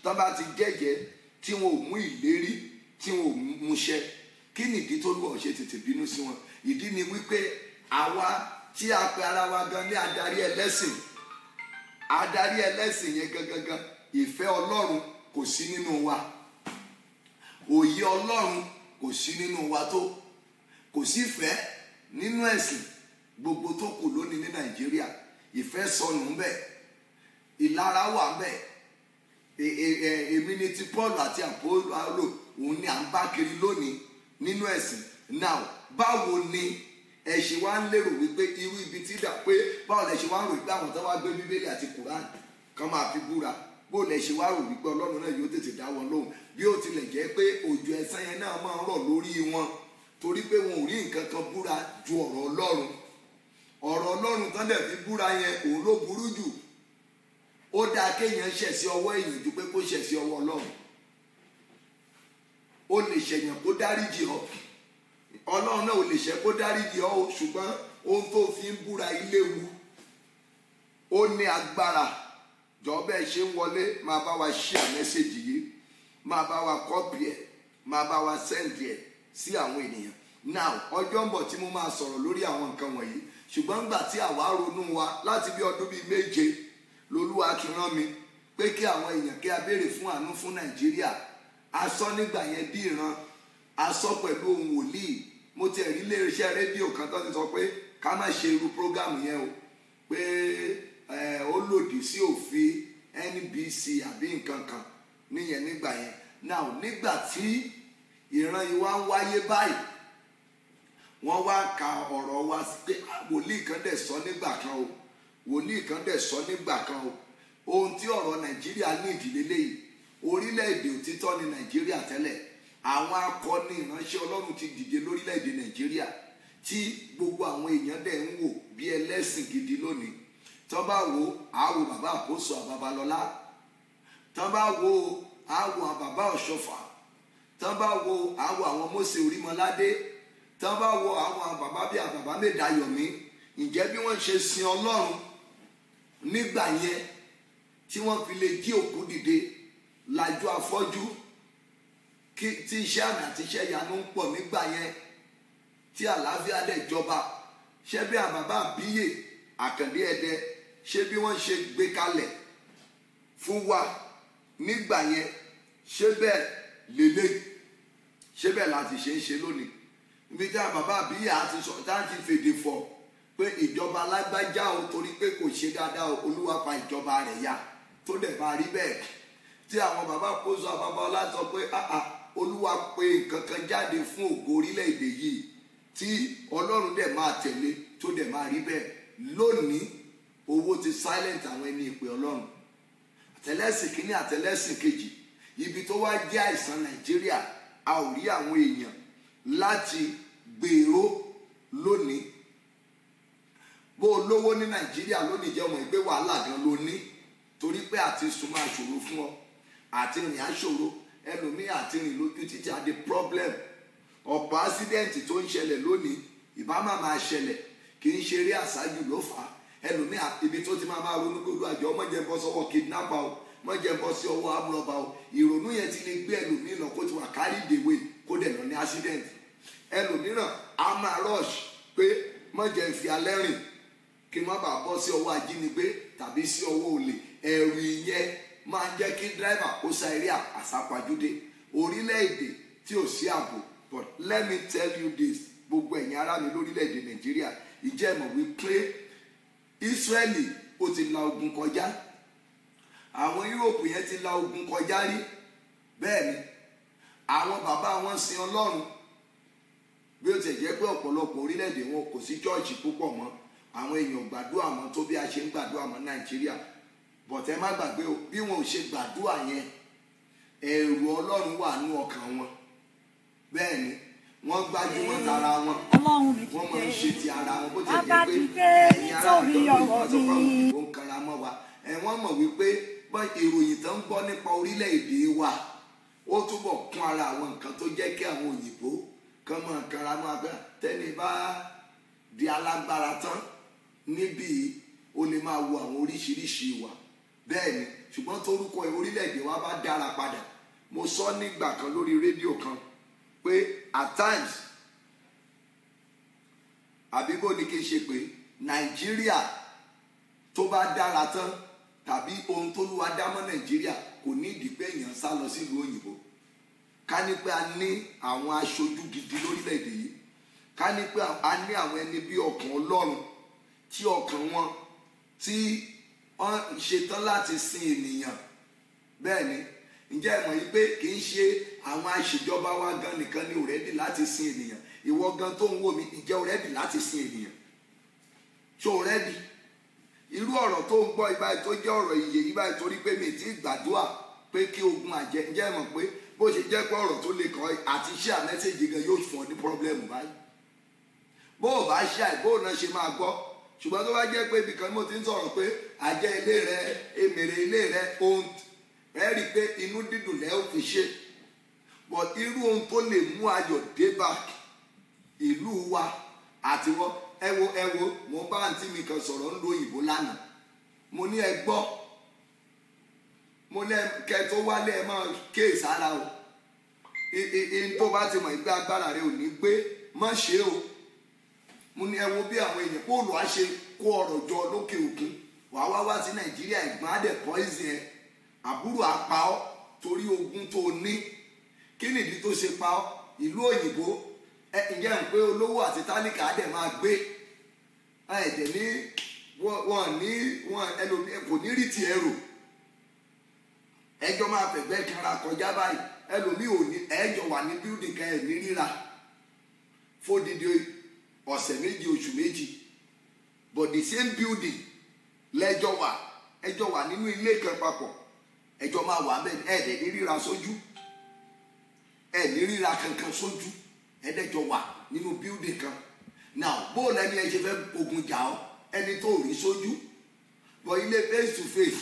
tán bá ti jẹ́jẹ́ tí wọn ò mú ìlérí, tí wọn ò múṣẹ? Kí nìdí tó lù ọ́ ṣe tètè bínú sí wọn? Ìdí ni wípé àwa tí a pe ara wa gan ní adarí ẹlẹ́sìn yẹn gangan, ìfẹ́ Ọlọ́run kò sí nínú wa, òye Ọlọ́run kò sí nínú wa tó, kò sí ìfẹ́ nínú ẹ̀sìn gbogbo tó kù lónìí ní Nàìjíríà. Ìfẹ́ sọnù ńbẹ, ìlara wà ńbẹ. Èmi ni ti Paul àti Apollo, òun ni à ń bá kiri lónìí nínú ẹ̀sìn. Now báwo ni ẹ ṣe wá ń lérò wípé irú ibi tí dà pé báwo lẹ ṣe wá ń rò wípé àwọn tó wá gbé Bíbélì àti Quran kan máa fi búra, bó lẹ ṣe wá rò wípé Ọlọ́run náà yóò tètè dá wọn lóhùn, bí ó tilẹ̀ jẹ́ pé òjò ẹ̀san yẹn náà máa ń rọ̀ lórí wọn torí pé wọn ò rí nǹkan kan búra ju ọ̀rọ̀ Ọlọ́run tán dẹ̀ fi búra yẹn, òun ló burú jù. Ó dáa kéèyàn ṣẹ̀ sí ọwọ́ èèyàn ju pé kó ṣẹ̀ sí ọwọ́ Ọlọ́run. Ó lè ṣẹ̀yàn kó dáríjì ọ́, Ọlọ́run náà ò lè ṣẹ̀ kó dáríjì ọ́ o, ṣùgbọ́n ohun tó fi ń búra iléwu, ó ní agbára. Jọ̀ọ́ bẹ́ẹ̀ ṣe ń wọlé, máa bá wa share mẹ́sẹ̀gì yìí, máa bá wa copy ẹ̀, máa bá wa send ẹ̀ sí àwọn ènìyàn. Now ọjọ́ ń bọ̀ tí mo máa sọ̀rọ̀ lórí àwọn nǹkan wọ̀nyí, ṣùgbọ́n nígbà tí àwa ronú wa láti bí ọdún bíi 7 lolúwa ti rán mi pé kí àwọn èèyàn kí a béèrè fún àánú fún Nàìjíríà. A sọ nígbà yẹn bí ìran, a sọ pẹ̀lú ohun wòlíì. Mo ti rí iléeṣẹ́ rédíò kan tó ti sọ pé ká má ṣe irú prógámù yẹn o, pé ó lòdì sí òfin NBC àbí nǹkan kan níyẹn nígbà yẹn. Now nígbà tí ìran yìí wá ń wáyé báyìí, wọ́n wá ka ọ̀rọ̀ wa sí pé wòlíì kan dẹ̀ sọ nígbà kan o, wòlíì kan dẹ̀ sọ nígbà kan o. Ohun tí ọ̀rọ̀ Nàìjíríà ní ìdílé léyìí, orílẹ̀-èdè òtítọ́ ní Nàìjíríà tẹ́lẹ̀. Àwọn akọni ìránṣẹ́ Ọlọ́run ti dìde lórílẹ̀-èdè Nàìjíríà tí gbogbo àwọn èèyàn dẹ̀ ń wò bí ẹlẹ́sìn gidi lónìí. Tán bá wo àwò bàbá àkóso Babalọ́lá, tán bá wo àwò bàbá Ọ̀ṣọ́fà, tán bá wo àwò àwọn Mósè Orímọládé, tán bá wo àwọn bàbá bíi àbàbá Mẹ́dàyọ̀mí. Ǹjẹ́ bí wọ́n ṣe sin Ọlọ́run nígbà yẹn tí wọ́n fi lè jí òkú dìde, lajú afọ́jú, tí iṣẹ́ àmì àti iṣẹ́ ìyanu ń pọ̀ nígbà yẹn, tí àlàáfíà dẹ̀ jọba, ṣé bí àbàbá Àbíyè Àkàndé Ẹdẹ, ṣé bí wọ́n ṣe gbé kalẹ̀ fún wa nígbà yẹn, ṣé bẹ́ẹ̀ lélẹ̀, ṣé bẹ́ẹ̀ láti ṣe ń ṣe lónìí? Ibi tí àbàbá Àbíyè àti sọ tá ti fèdè fọ̀ pé ìjọba alágbájá o torí pé kò ṣe dáadáa, Olúwa fa ìjọba rẹ̀ ya, tó dẹ̀ bá rí bẹ́ẹ̀. tí àwọn bàbá Pósò Babalọ́lá sọ pé Olúwa pé nǹkan kan jáde fún ògo orílẹ̀-èdè yìí tí Ọlọ́run dẹ̀ máa tẹ̀lé tó dẹ̀ máa rí bẹ́ẹ̀. Lónìí owó ti silent àwọn ẹni ìpè Ọlọ́run. Àtẹlẹ́sìn kínní àtẹlẹ́sìn kejì, ibi tó wá jẹ́ àìsàn Nàìjíríà, a ò rí àwọn èèyàn láti gbèrò lónìí. Bó o lówó ní Nàìjíríà lónìí jẹ́ ọmọ ìgbé wàhálà gan ló ní, torí pé àti sùn máa ṣòro fún ọ, àti rìn á ṣòro, ẹlòmíì àti rìn lójú títí á di problem. Ọ̀pọ̀ accident tó ń ṣẹlẹ̀ lónìí ìbámu máa ṣẹlẹ̀, kì í ṣeré àṣáájú ló fà á. Ẹlòmíì ibi tó ti máa ronú gbogbo àjọ mọ̀jẹ̀ bọ́ sọ́wọ́ kidnapper o, mọ̀jẹ̀ bọ́ sí ọwọ́ amúrọ̀bà o. Ìrònú yẹn ti lè gbé ẹlòmíì lọ kó ti wà carry the way kó dẹ̀ lọ ní accident. Ẹlòmíràn á máa rush pé mọ̀jẹ̀ fi alẹ́ rìn kí má bàa bọ́ sí ọwọ́ ajínigbé tàbí sí ọwọ́ olè. Ẹ̀rù ìyẹn máa ń jẹ́ kí driver kó sa eré àsápajúdé. Orílẹ̀-èdè tí ò sí ààbò. But let me tell you this, gbogbo ẹ̀yin ará mi lórílẹ̀-èdè Nàìjíríà, ìjẹ́ mọ̀ wípé Ísírẹ́lì ó ti la ogun kọjá. Àwọn Yúróòpù yẹn ti la ogun kọjá rí. Bẹ́ẹ̀ ni àwọn bàbá wọn sin Ọlọ́run, bí ó ti jẹ́ pé ọ̀pọ̀lọpọ̀ orílẹ̀-èdè wọn kò sí chọ́ọ̀chì púpọ̀ mọ́. Àwọn èèyàn gbàdúrà mọ́ tó bí a ṣe ń gbàdúrà mọ́ Nàìjíríà. But ẹ má gbàgbé o, bí wọn ò ṣe gbàdúrà yẹn, ẹ̀rù Ọlọ́run wà nínú ọkàn wọn. Bẹ́ẹ̀ ni wọ́n gbájúmọ́ tara wọn, wọ́n máa ń ṣe ti ara wọn, bó ti jẹ́ pé ẹ̀yin ará ìjọba ó ń kanra mọ́ wa. Wọ́n mọ̀ wípé ìròyìn tó ń gbọ́ nípa orílẹ̀-èdè wa ó túbọ̀ kún ara àwọn nǹkan tó jẹ́ kí àwọn òyìnbó kan máa kanra mọ́ abẹ́. Tẹ́ni bá di alágbára tán níbí ó lè máa wo àwọn oríṣiríṣi ìwà. Bẹ́ẹ̀ ni ṣùgbọ́n torúkọ orílẹ̀-èdè wa bá dára padà. Mo sọ nígbà kan lórí rédíò kan pé at times àbíbó ni kí n ṣe pé Nàìjíríà tó bá dára tán tàbí ohun tó lù wá dámọ́ Nàìjíríà kò ní ìdí pé èèyàn sá lọ sílùú òyìnbó. Ká ní pé a ní àwọn aṣojú gidi lórílẹ̀-èdè yìí, ká ní pé a ní àwọn ẹni bí ọkàn Ọlọ́run tí ọkàn wọn tí wọ́n ṣetán láti sin ènìyàn. Bẹ́ẹ̀ ni ǹjẹ́ ẹ mọ̀ yìí pé kì í ṣe àwọn aṣèjọba wa gan nìkan ni ò rẹ́dì láti sin ènìyàn. Ìwọ gan tó ń wò mí, ǹjẹ́ o rẹ́dì láti sin ènìyàn? Ṣé o rẹ́dì? Irú ọ̀rọ̀ tó ń gbọ́ ibà tó jẹ́ ọ̀rọ̀ ìyè yìí báyìí torí pé mi ti gbàdúrà pé kí ogun àjẹ́, ǹjẹ́ ẹ mọ̀ pé bó ṣe jẹ́ pé ọ̀rọ̀ tó lè kàn àti share message gan yóò fún ọ ní problem báyìí. Bó o bá share, bó o náà ṣe máa gbọ́. Ṣùgbọ́n tó bá jẹ́ pé ibìkan mo ti ń sọ̀rọ̀ pé àjẹ́ ilé rẹ, èmèrè ilé rẹ, ohun ẹ rí i pé inú dídùn lẹ́ ò fi ṣe. But irú ohun tó lè mú ayọ̀ dé bá ìlú wa àti wọ́n ẹ wo mo bá àǹtí mi kan sọ̀rọ̀ ń lo òyìnbó lánàá. Mo ní ẹ gbọ́, mo ní kẹ tó wálé ẹ máa ké sára o. Ihun tó bá ti mọ̀ ìgbé agbára rẹ ò ní gbé má ṣe o. Mo ní ẹ wo bí àwọn èèyàn Pọ́ọ̀lù á ṣe kó ọrọ̀ jọ lókè òkun, wàá wá sí Nàìjíríà, ìgbọ́n á dẹ̀ poison ẹ, àbúrò á pa ọ́ torí ogun tó ní. Kí nìdí tó ṣe pa ọ́? Ìlú òyìnbó ǹjẹ́ ń pé olówó àti tálíkà á dẹ̀ máa gbé. Ẹ̀dẹ̀ ní wọ́n ẹlòmíì kò ní rí ti ẹrù. Ẹjọ́ máa fẹ̀gbẹ́ kanra kọjá báyìí, ẹlòmíì ò ní ẹjọ́ wà ní building kan ẹ̀ ní ríra fódìdí ọ̀sẹ̀ méjì oṣù méjì, but the same building lẹ́jọ́ wà, ẹjọ́ wà nínú ilé kan papọ̀, ẹjọ́ máa wà bẹ́ẹ̀ ẹ̀ẹ́dẹ̀ ní ríra sójú, ẹ̀ ní ríra kankan sójú, ẹ̀ẹ́dẹ̀jọ́ wà nínú building kan. Now bóòlù ẹni ẹ ṣe fẹ́ ogun jà ọ́ ẹni tó rí sójú, but ilé face to face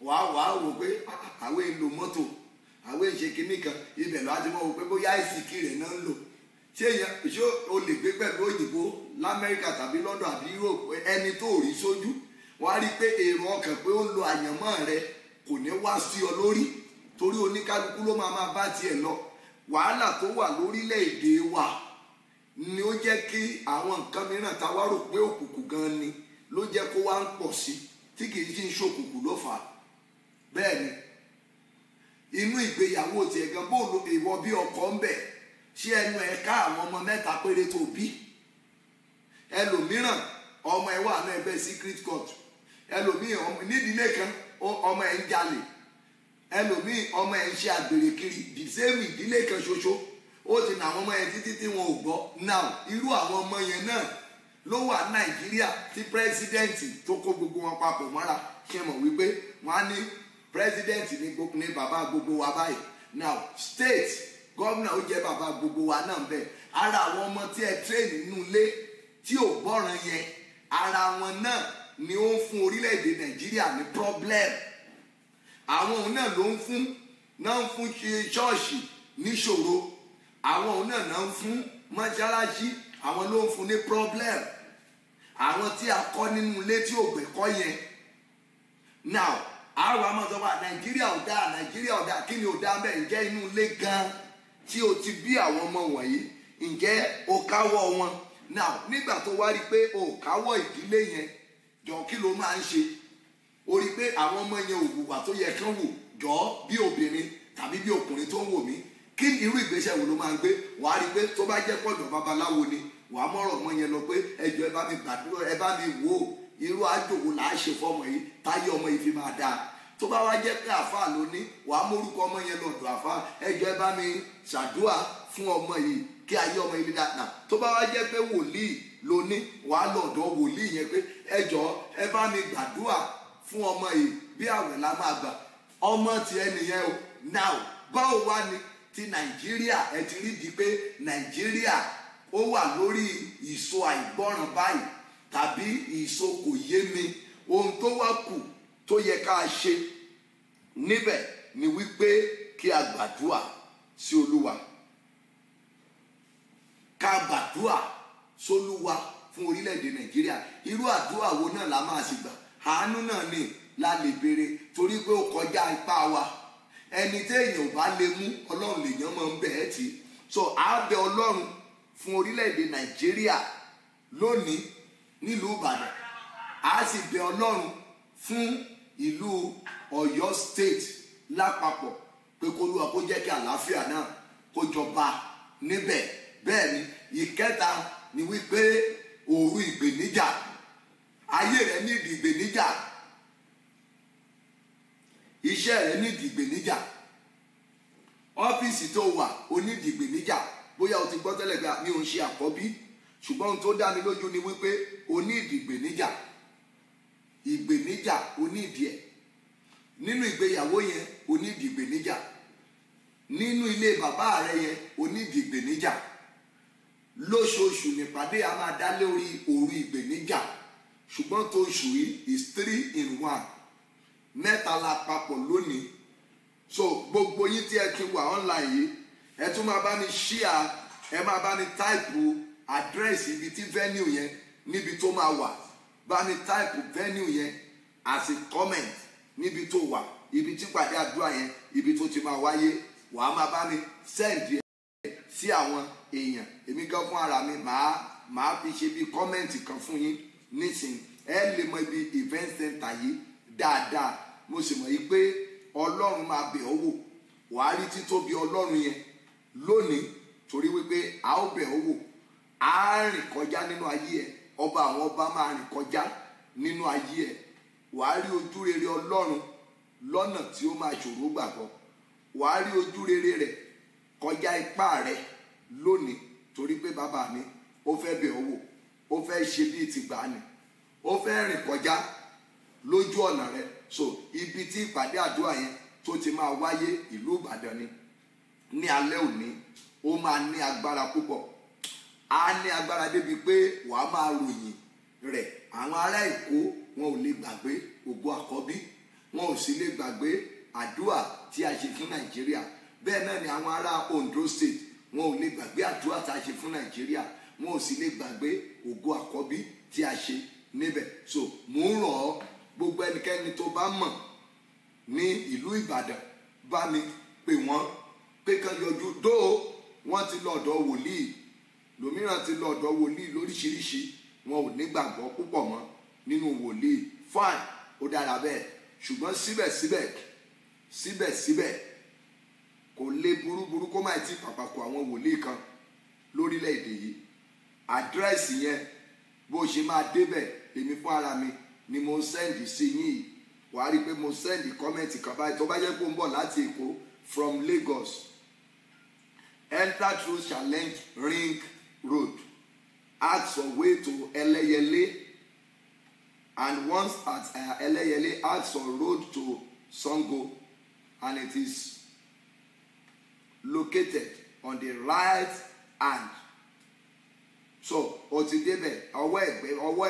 wàá wò pé àwọn èèlò mọ́tò àwọn èèṣe kìíní kan ibẹ̀ lọ́wọ́ ti mọ̀ wò pé bóyá ìsìnkì rẹ̀ náà ń lò. Ṣé o lè gbé pẹ̀lú òyìnbó l'Amẹ́ríkà tàbí London àbí Europe ẹni tó rí sójú? Wọ́n á rí i pé èrò ọkàn pé ó ń lo àyànmọ́ rẹ kò ní wá sí ọ lórí, torí oníkálukú ló máa bá tiẹ̀ lọ. Wàhálà tó wà lórílẹ̀‐èdè wa ni ó jẹ́ kí àwọn nǹkan mìíràn tá a wá rò pé òkùnkùn gan ni ló jẹ́ kó wá ń pọ̀ sí, tí kì í ṣe ń ṣòkùnkùn ló fà á. Bẹ́ẹ̀ ni inú ìgbéyàwó tiẹ̀ gan bóòlù ìwọ bí ọkọ ń bẹ̀, ṣé ẹnu ẹ̀ ká àwọn ọmọ mẹ́ta péré tó bí? Ẹlòmíràn ọmọ ẹ̀ wà ní ẹgbẹ́ secret court, ẹlòmíràn nídìílé kan ọmọ ẹ̀ ń jalè, ẹlòmíì ọmọ ẹ̀ ń ṣe àgbèrè kiri the same ìdílé kan ṣoṣo ó ti nà àwọn ọmọ yẹn títí tí wọn ò gbọ́ now irú àwọn ọmọ yẹn náà ló wà Nàìjíríà tí pírẹsidẹ́ǹtì tó kó gbogbo wọn papọ̀ mọ́ra ṣe mọ̀ wípé wọ́n á ní pírẹsidẹ́ǹtì ní bàbá gbogbo wa báyìí now state gómìnà ó jẹ́ bàbá gbogbo wa náà bẹ́ẹ̀ ara àwọn ọmọ tí ẹ tírèènì nínú ilé tí ò gbọ́ràn yẹn ara wọn náà ni ó ń fún orílẹ̀-èdè Nàìjíríà ní problem àwọn òun náà ló ń fún ṣọ́ọ̀ṣì níṣòro àwọn òun náà ń fún mọ́ṣáláṣí àwọn ló ń fún ní problem àwọn tí a kọ́ nínú ilé tí ò gbẹ̀kọ́ yẹn now àwọn amọ̀sọ́fà Nàìjíríà ò dáa kí ni ò dáa bẹ́ẹ̀ ǹjẹ́ inú ilé gan tí o ti bí àwọn ọmọ wọ̀nyí ǹjẹ́ o káwọ́ wọn now nígbà tó wá rí pé o káwọ́ ìdílé yẹn jọ kí ló máa ń ṣe o rí pé àwọn ọmọ yẹn ò hùwà tó yẹ kán wò jọ bí obìnrin tàbí bí ọkùnrin tó ń wò mí kí irú ìgbésẹ̀ wo ló máa ń gbé wàá rí pé tó bá jẹ́ pọ̀dọ̀ babaláwo ni wàá mọ̀rọ̀ ọmọ yẹn lọ pé ẹjọ́ ẹ bá mi gbàdúrà ẹ bá mi wò ó irú àjòwò là á ṣe fọmọ yìí táyé ọmọ yìí fi máa dáa tó bá wá jẹ́ pé àáfàá ló ní wàá mórúkọ ọmọ yẹn lọ́dọ̀ àáfàá ẹjọ́ ẹ bá mi ṣàdúrà fún ọmọ yìí kí ayé ọmọ yìí dáadáa tó bá wá jẹ́ pé wòlíì ló ní wàá lọ́dọ̀ wòlíì yẹn pé ẹjọ́ ẹ bá mi gbàdúrà fún ọmọ yìí bí àwẹ̀ la máa gbà ọmọ tiẹ̀ nìyẹn o now báwo wá ni ti Nàìjíríà ẹ ti rí di pé Nàìjíríà ó wà lórí ìso àìgbọràn báyìí tàbí ìso kò yé mi ohun tó wá kù tó yẹ ká ṣe níbẹ̀ ni wípé kí a gbàdúrà sí Olúwa ká gbàdúrà sólúwa fún orílẹ̀-èdè Nàìjíríà irú àdúrà wo náà la máa sì gbà àánú náà ni la lè béèrè torí pé ó kọjá ipá wa ẹni téèyàn ò bá lè mú Ọlọ́run lèèyàn máa ń bẹ̀ ẹ́ tì so à bẹ Ọlọ́run fún orílẹ̀-èdè Nàìjíríà lónìí nílùú Ìbàdàn a sì bẹ Ọlọ́run fún ìlú Ọ̀yọ́ state lápapọ̀ pé k'Olúwa kó jẹ́ kí àlàáfíà náà kó jọba níbẹ̀ bẹ́ẹ̀ ni ìkẹta ni wípé òru ìgbèníjà ayé rẹ nídìí ìgbèníjà iṣẹ́ rẹ nídìí ìgbèníjà ọ́fíìsì tó wà ó nídìí ìgbèníjà bóyá o ti gbọ́ tẹ́lẹ̀ pé mi ò ń ṣe àkọ́bí ṣùgbọ́n ohun tó dá mi lójú ni wípé o ní ìgbèníjà o ní ìdí ẹ̀ nínú ìgbéyàwó yẹn o ní ìgbèníjà nínú ilé bàbá rẹ yẹn o ní ìgbèníjà lóṣooṣù nípàdé a máa dá lórí òru ìgbèníjà ṣùgbọ́n tó oṣù yìí is 3 in 1 mẹ́ta la papọ̀ lónìí so gbogbo yín tí ẹ ti wà online yìí ẹ tún máa bá mi share ẹ máa bá mi táìpù àdírẹ́sì ibi tí venue yẹn níbi tó máa wà bá mi táìpù venue yẹn as a comment níbi tó wà ibi tí pàdé àdúrà yẹn ibi tó ti máa wáyé wàá máa bá mi send ẹ sí àwọn èèyàn èmi gan fún ara mi màá fi ṣe bí kọ́mẹ̀ntì kan fún yín nísìnyí ẹ lè mọ ibi event center yìí dáadáa mo sì mọ̀ yìí pé Ọlọ́run máa bẹ̀ ọ́ wò wàá rí títóbi Ọlọ́run yẹn lónìí torí wípé a ó bẹ̀ ọ́ wò á rìn kọjá nínú ayé ẹ ọba àwọn ọba máa rìn kọjá nínú ayé ẹ wàá rí ojú rere Ọlọ́run lọ́nà tí ó máa ṣòro gbàgbọ́ wàá rí ojú rere rẹ̀ kọjá ipá rẹ̀ lónìí torí pé bàbá mi ó fẹ́ bẹ̀ ọ́ wò ó fẹ́ ṣe bíi tìgbà ni ó fẹ́ rìn kọjá lójú ọ̀nà rẹ̀ so ibi tí ìpàdé àdúrà yẹn tó ti máa wáyé ìlú Ìbàdàn ni ní alẹ́ òní ó máa ní agbára púpọ̀ á ní agbára débi pé wàá máa ròyìn rẹ̀ àwọn ará Èkó wọn ò lè gbàgbé ògo àkọ́bí wọn ò sì lè gbàgbé àdúrà tí a ṣe fún Nàìjíríà bẹ́ẹ̀ náà ni àwọn ará Ondo state wọn ò lè gbàgbé àdúrà tí a ṣe fún Nàìjíríà wọn ò sì lè gbàgbé ògo àkọ́bí tí a ṣe níbẹ̀ so mò ń rọ̀ ọ́ gbogbo ẹnikẹ́ni tó bá mọ̀ ní ìlú Ìbàdàn bá mi pè wọ́n pé kán yọjú dó wọ́n ti lọ ọ̀dọ̀ wòlíì lòmíràn ti lọ ọ̀dọ̀ wòlíì lóríṣiríṣi wọn ò nígbàgbọ́ púpọ̀ mọ́ nínú wòlíì fine ó dára bẹ́ẹ̀ ṣùgbọ́n síbẹ̀síbẹ̀ kò lè burúburú kó má ti pàpàkọ àwọn wòlíì kan lórílẹ̀‐èdè yìí àdírẹ́sì yẹn bó ṣe máa débẹ̀ èmi fún ara mi ni mo ń sẹ́ǹdì sí yín wàá rí i pé mo send comment kan báyìí tó bá jẹ́ pé ó ń bọ̀ láti Èkó from Lagos enter through Challenge Ring Road ask for way to Eleyele and once at Eleyele ask for road to Sango and it is located on the right hand. So o ti débẹ̀ ọwọ́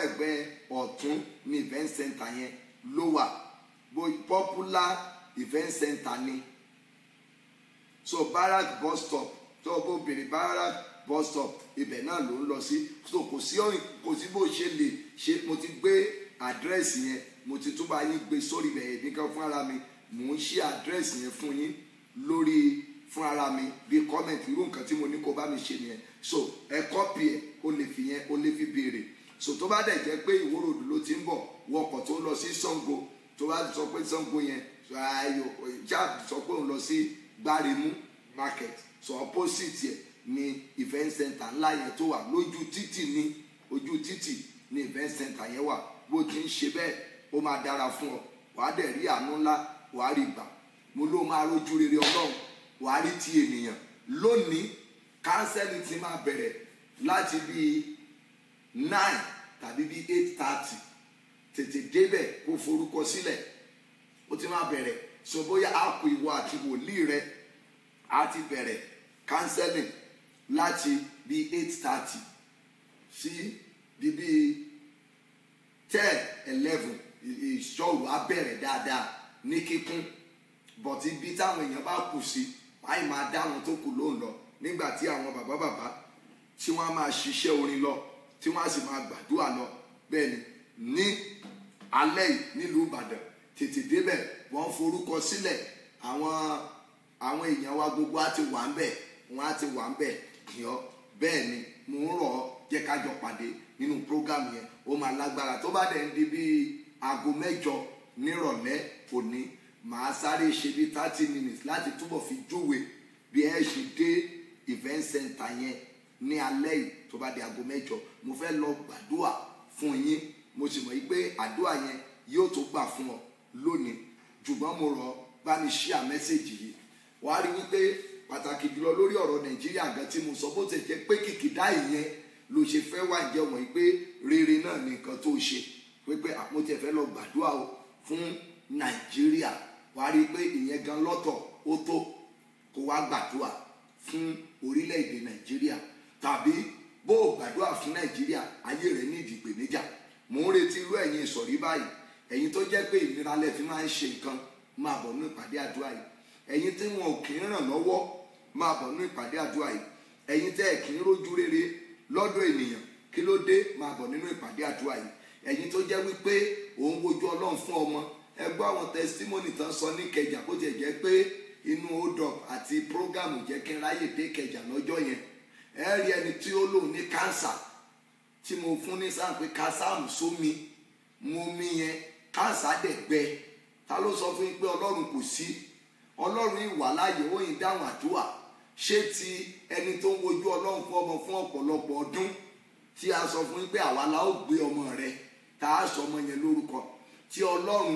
ẹ̀gbẹ́ ọ̀tún ní event center yẹn ló wà popular event center ni. So Barrack bus stop tó o bó bèrè Barrack bus stop ibẹ̀ náà ló ń lọ sí. So kò sí bó ṣe lè ṣe. Mo ti gbé àdírẹ́sì yẹn mo ti tún bá yín gbé sórí ibẹ̀ nìkan fún ara mi mò ń ṣe àdírẹ́sì yẹn fún yín lórí fún ara mi bí comment irú nǹkan tí mo ní kó bá mi ṣe nìyẹn. So ẹ kọ́pì ẹ̀ o lè fi yẹn o lè fi béèrè. So tó bá dẹ̀ jẹ́ pé Ìwó Road ló ti ń bọ̀ wọkọ̀ tó ń lọ sí Sango tó bá sọ pé Sango yẹn já sọ pé òun lọ sí Gbáremú market so opposite yẹ ni event center ńlá yẹn tó wà lójú títì ní event center yẹn wà. Bó ti ń ṣe bẹ́ẹ̀ ó máa dára fún ọ wàá dẹ̀ rí àánú ńlá wàá rí gbà mo ló máa rójú rere Ọlọ́run wàá rí ti ènìyàn. Lónìí kánsẹ́lì ti máa bẹ̀rẹ̀ láti bíi 9 tàbí bíi 8:30 tètè débẹ̀ kó forúkọ sílẹ̀ ó ti máa bẹ̀rẹ̀. So bóyá á kó ìwọ àti wòlíì rẹ á ti bẹ̀rẹ̀ kánsẹ́lì láti bíi 8:30 sí bíi 10-11 ìṣòro á bẹ̀rẹ̀ dáadáa ní kíkún but ibi táwọn èèyàn bá kù sí láì máa dá wọn tó kù lóhùn lọ nígbà tí àwọn bàbá tí wọ́n á máa ṣiṣẹ́ orin lọ tí wọ́n á sì máa gbàdúrà lọ. Bẹ́ẹ̀ ni ní alẹ́ yìí nílùú Ìbàdàn tètè débẹ̀ wọ́n forúkọ sílẹ̀ àwọn èèyàn wa gbogbo á ti wà ń bẹ̀ wọ́n á ti wà ń bẹ̀ yọ. Bẹ́ẹ̀ ni mo ń rọ̀ ọ́ jẹ́ ká jọ pàdé nínú program yẹn ó máa lágbára. Tó bá dẹ̀ ń di bíi aago 8 nírọ̀lẹ́ òní màá sáré ṣe bíi 30 minutes láti túbọ̀ fi júwe bí ẹ ṣe dé event center yẹn ní alẹ́ yìí. Tó bá di aago 8 mo fẹ́ lọ gbàdúrà fún yín mo sì mọ̀ pé àdúrà yẹn yóò tó gbà fún ọ lónìí ṣùgbọ́n mo rọ̀ bá mi share message yìí wàá rí wípé pàtàkì jùlọ lórí ọ̀rọ̀ Nàìjíríà gan tí mo sọ bó ti jẹ́ pé kìkìdá ìyẹn ló ṣe fẹ́ wá jẹ́ wọ̀nyí pé rere náà ní nǹkan tó ṣe pé mo ti fẹ́ lọ gbàdúrà o fún Nàìjíríà wàá rí pé ìyẹn gan lọ́tọ̀ ó tó kó wá gbàdúrà fún orílẹ̀-èdè Nàìjíríà tàbí bó o gbàdúrà fún Nàìjíríà ayé rẹ̀ ní ìdìpèníjà. Mò ń retí irú ẹ̀yin ìsọ̀rí báyìí ẹ̀yin tó jẹ́ pé ìnira lẹ fi máa ń ṣe nǹkan máa bọ̀ nínú ìpàdé àdúrà yìí. Ẹ̀yin tí wọn ò kì í ràn lọ́wọ́ máa bọ̀ nínú ìpàdé àdúrà yìí. Ẹ̀yin tẹ́ ẹ̀ kì í rójú rere lọ́dọ̀ ènìyàn kí ló dé máa bọ̀ nínú ìpàdé àdúrà yìí. Ẹ̀yin tó jẹ́ wípé òun wojú Ọlọ́run fún ọmọ ẹ gbọ́ àwọn testimony tán sọ ní Ìkẹjà bó tiẹ̀ jẹ́ pé inú hold up àti program jẹ́ kí n ráyè dé Ìkẹjà lọ́jọ́ yẹn. Ẹ rí ẹni tí ó lòun ní cancer tí mo fún ní sáà pé kásáàmù sómi mo mi yẹn kánsà dẹ̀ gbẹ. Ta ló sọ fún yín pé Ọlọ́run kò sí? Ọlọ́run ìwà láàyè ó yìn dáhùn àdúrà. Ṣé ti ẹni tó ń wojú Ọlọ́run fún ọmọ fún ọ̀pọ̀lọpọ̀ ọdún tí a sọ fún yín pé àwa la ó gbé ọmọ rẹ tá a sọ ọmọ yẹn lórúkọ tí Ọlọ́run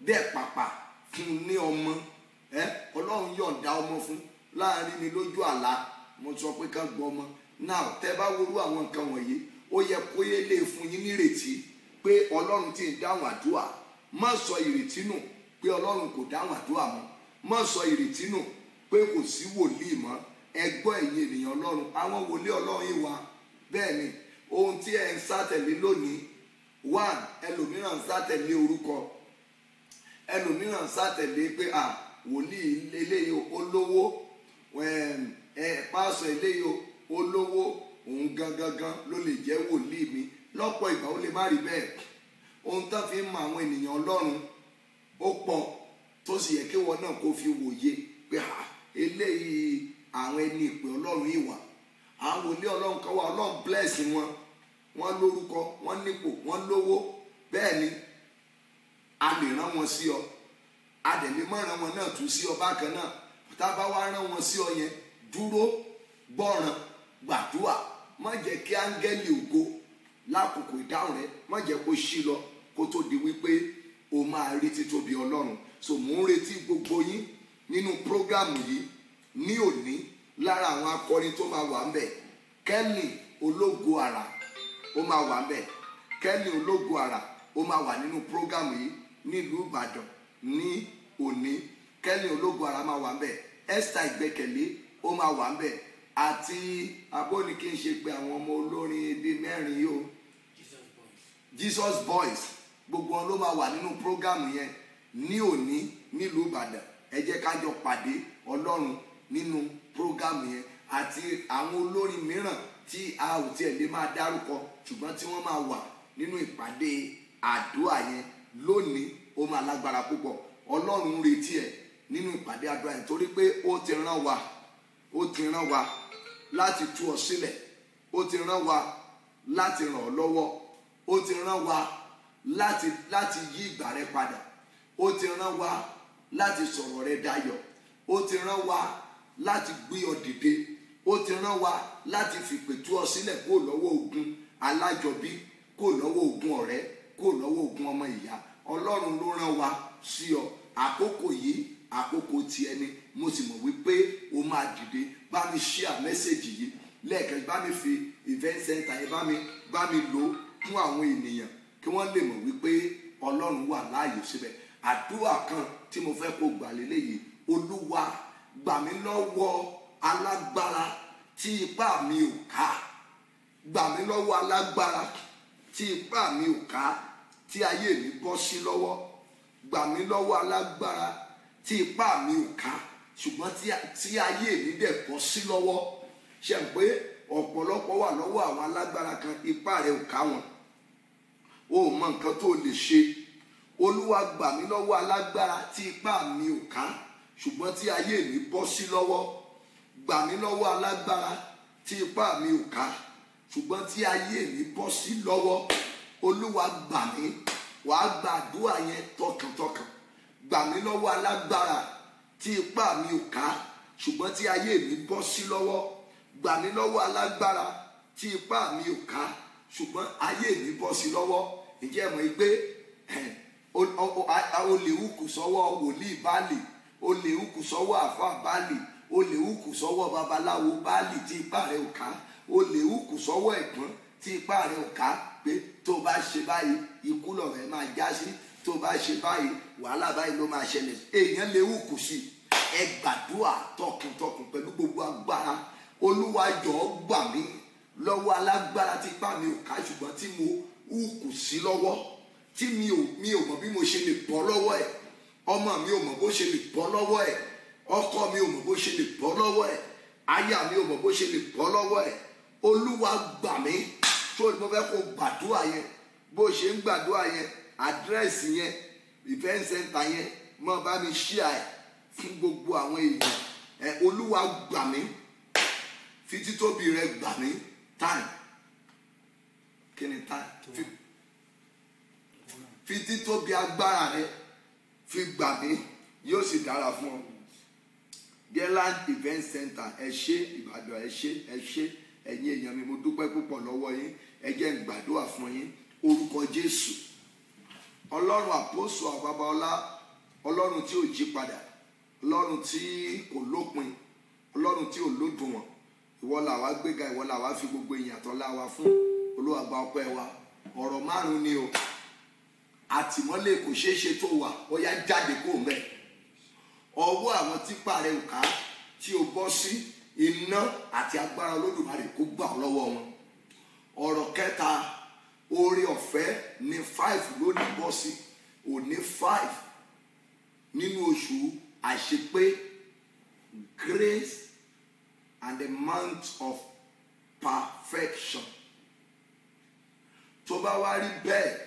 dẹ̀ pàpà fún ní ọmọ Ọlọ́run yọ̀ǹda ọmọ fún láàrin ni lójú àlá mo sọ pé ká gbọ́ ọmọ náà. Tẹ́ bá worú àwọn nǹkan wọ̀nyí ó yẹ kó yé lè fún yín nírètí pé Ọlọ́run ti ń dáhùn àdúrà. Má sọ ìrètí nù pé Ọlọ́run kò dáhùn àdúrà mọ́. Má sọ ìrètí nù pé kò sí wòlíì mọ́. Ẹ gbọ́ ẹ̀yin ènìyàn Ọlọ́run àwọn wòlíì Ọlọ́run yìí wà. Bẹ́ẹ̀ ni ohun tí ẹ ń sátẹ̀lé lónìí ẹlòmíràn ń sátẹ̀lé orúkọ ẹlòmíràn ń sátẹ̀lé pé wòlíì eléyìí olówó pásọ eléyìí olówó òun gangan ló lè jẹ́ wòlíì mi. Lọ́pọ̀ ìgbà ó lè má rí bẹ́ẹ̀. Ohun tán fi ń mọ àwọn ènìyàn Ọlọ́run ó pọ̀ tó sì yẹ kí wọn náà kó fi wòye pé eléyìí àwọn ẹni ìpè Ọlọ́run ìwà àwọn wòlíì Ọlọ́run kan wà Ọlọ́run bless wọn lórúkọ wọn nípò wọn lówó. Bẹ́ẹ̀ ni a lè rán wọn sí ọ a dẹ̀ lè má rán wọn náà tún sí ọ bákan náà. Tá a bá wá rán wọn sí ọ yẹn dúró gbọ́ràn gbàdúrà má jẹ́ kí áńgẹ́lì ògo lákòókò ìdáhùn rẹ má jẹ́ kó ṣí lọ kó tó di wípé o máa rí títóbi Ọlọ́run. So mò ń retí gbogbo yín nínú prógámù yìí ní òní. Lára àwọn akọrin tó máa wà ńbẹ̀, Kenny Ológo Àrà ó máa wà ńbẹ̀. Kenny Ológo Àrà ó máa wà nínú prógámù yìí nílùú Ìbàdàn ní òní. Kenny Ológo Àrà máa wà ńbẹ̀. Esther Ìgbẹ́kẹ̀lé ó máa wà ńbẹ̀. Àti abóni kí n ṣe pé àwọn ọmọ olórin bíi mẹ́rin yìí o, Jesus Boys, gbogbo wọn ló máa wà nínú prógámù yẹn ní òní nílùú Ìbàdàn. Ẹ jẹ́ ká jọ pàdé Ọlọ́run nínú prógámù yẹn, àti àwọn olórin mìíràn tí a ò tiẹ̀ lè máa dárúkọ ṣùgbọ́n tí wọ́n máa wà nínú ìpàdé àdúrà yẹn lónìí. Ó máa lágbára púpọ̀. Ọlọ́run ń retí ẹ̀ nínú ìpàdé àdúrà yẹn torí pé ó ti rán wa láti tú ọ sílẹ̀, ó ti rán wa láti ràn ọ́ lọ́wọ́, ó ti rán wa láti yí ìgbà rẹ padà, ó ti rán wa láti sọ̀rọ̀ rẹ dayọ̀, ó ti rán wa láti gbé ọ dìde, ó ti rán wa láti fìpè tú ọ sílẹ̀ kó lọ́wọ́ ogun alájọbí, kó lọ́wọ́ ogun ọ̀rẹ́, kó lọ́wọ́ ogun ọmọ ìyá. Ọlọ́run ló rán wa sí ọ. Àkókò yìí àkókò tiẹ̀ ni. Mo sì mọ̀ wípé o máa dìde. Bá mi share message yìí lẹ́ẹ̀kan, bá mi fi event center yẹn bá mi lò fún àwọn ènìyàn kí wọ́n lè mọ̀ wípé Ọlọ́run wà láàyè síbẹ̀. Àdúrà kan tí mo fẹ́ kó gbà lélẹ́yìí: Olúwa gbà mí lọ́wọ́ alágbára tí ipá mi ò ká. Gbà mí lọ́wọ́ alágbára tí ipá mi ò ká, tí ayé mi bọ́ sí lọ́wọ́. Gbà mí lọ́wọ́ alágbára tí ipá mi ò ká ṣùgbọ́n tí ayé mi dẹ̀ bọ́ sí lọ́wọ́. Ṣé ń pé ọ̀pọ̀lọpọ̀ wà lọ́wọ́ àwọn alágbára kan, ipá rẹ̀ ò ká wọn, o mọ nǹkan tó lè ṣe. Olúwa gbà mí lọ́wọ́ alágbára tí ipá mi ò ká ṣùgbọ́n tí ayé mi bọ́ sí lọ́wọ́. Gbà mí lọ́wọ́ alágbára tí ipá mi ò ká ṣùgbọ́n tí ayé mi bọ́ sí lọ́wọ́. Olúwa gbà mí. Wàá gbàdúrà yẹn tọkàntọkàn. Gbà mí lọ́wọ́ alágbára tí ipá mi ò ká ṣùgbọ́n tí ayé mi bọ́ sí lọ́wọ́. Gbà mí lọ́wọ́ alágbára tí ipá mi ò ká ṣùgbọ́n ayé mi bọ́ sí lọ́wọ́. Ǹjẹ́ mọ̀ pé o lè hùkù sọ́wọ́ wòlíì Báálì, o lè hùkù sọ́wọ́ àfáà Báálì, o lè hùkù sọ́wọ́ babaláwo Báálì tí ipá rẹ̀ ò ká, o lè hùkù sọ́wọ́ ẹ̀gbọ́n tí ipá rẹ̀ ò ká pé tó bá ṣe báyìí ikú lọ̀rẹ́ máa já sí, tó bá ṣe báyìí wàhálà báyìí ló máa ṣẹlẹ̀. Èèyàn lè hùkù sí i. Ẹ gbàdúrà tọkàntọkàn pẹ̀lú gbogbo agbára. Olúwa jọ̀ọ́ gbà mí lọ́wọ́ alágbára tí ipá mi ò ká ṣùgbọ́n tí mo hùkù sí lọ́wọ́, tí mi ò mọ̀ bí mo ṣe lè bọ́ lọ́wọ́ ẹ̀. Ọmọ mi ò mọ̀ bó ṣe lè bọ́ lọ́wọ́ ẹ̀. Ọkọ mi ò mọ̀ bó ṣe lè bọ́ lọ́wọ́ ẹ̀. Aya mi ò mọ̀ bó ṣe lè bọ́ lọ́wọ́ ẹ̀. Olúwa gbà mí. Tó mo fẹ́ kó gbàdúrà yẹn, bó ṣe ń gbàdúrà yẹn, àdírẹ́sì yẹn, event center yẹn, mo bá mi share ẹ̀ fún gbogbo àwọn èèyàn. Olúwa gbà mí. Fi títóbi rẹ gbà mí. Time. Kí ni time? Fi títóbi agbára rẹ fi gbà mí, yóò sì dára fún ọ. Dearland event center, ẹ ṣé Ìbàdàn, ẹ ṣé ẹ̀yin èèyàn mi, mo dúpẹ́ púpọ̀ lọ́wọ́ yín. Ẹ jẹ́ n gbàdúrà fún yín. Orúkọ Jésù, Ọlọ́run àpòsù àbábáọlá, Ọlọ́run tí ò jí padà, Ọlọ́run tí kò lópin, Ọlọ́run tí ò lódiwọ̀n, ìwọ làwa gbéga, ìwọ làwa fi gbogbo ìyàtọ̀ láwa fún. Olúwa gba ọpẹ́ wa. Ọ̀rọ̀ márùn-ún ni o. Àtìmọ́lé kò ṣeé ṣe tó wà, ó yá jáde kó mẹ́. Ọwọ́ àwọn típà rẹ̀ ò ká tí o bọ́ sí, iná àti agbára Olódùmarè kó gbà ọ́ lọ́wọ́ wọn. Ọ̀rọ̀ kẹta, oore ọ̀fẹ́ ní 5 ló ní bọ́ sí, òní 5 nínú oṣù àṣepé, grace and the month of perfection. Tó bá wá rí bẹ́ẹ̀,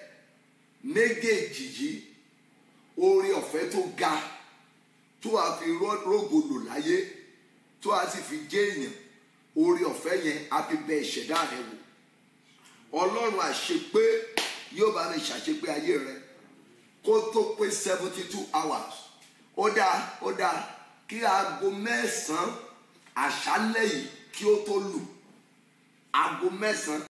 méjèèjì yìí, oore ọ̀fẹ́ tó ga tó a fi rógòlò láyé, tó a sì fi jẹ́ èèyàn, oore ọ̀fẹ́ yẹn a fi bẹ ìṣẹ̀dá rẹ wò. Ọlọ́run àṣepé yóò bá mi ṣàṣepé ayé rẹ kó tó pé 72 hours. Ó dáa kí aago 9 àṣálẹ́ yìí kí ó tó lù. Aago 9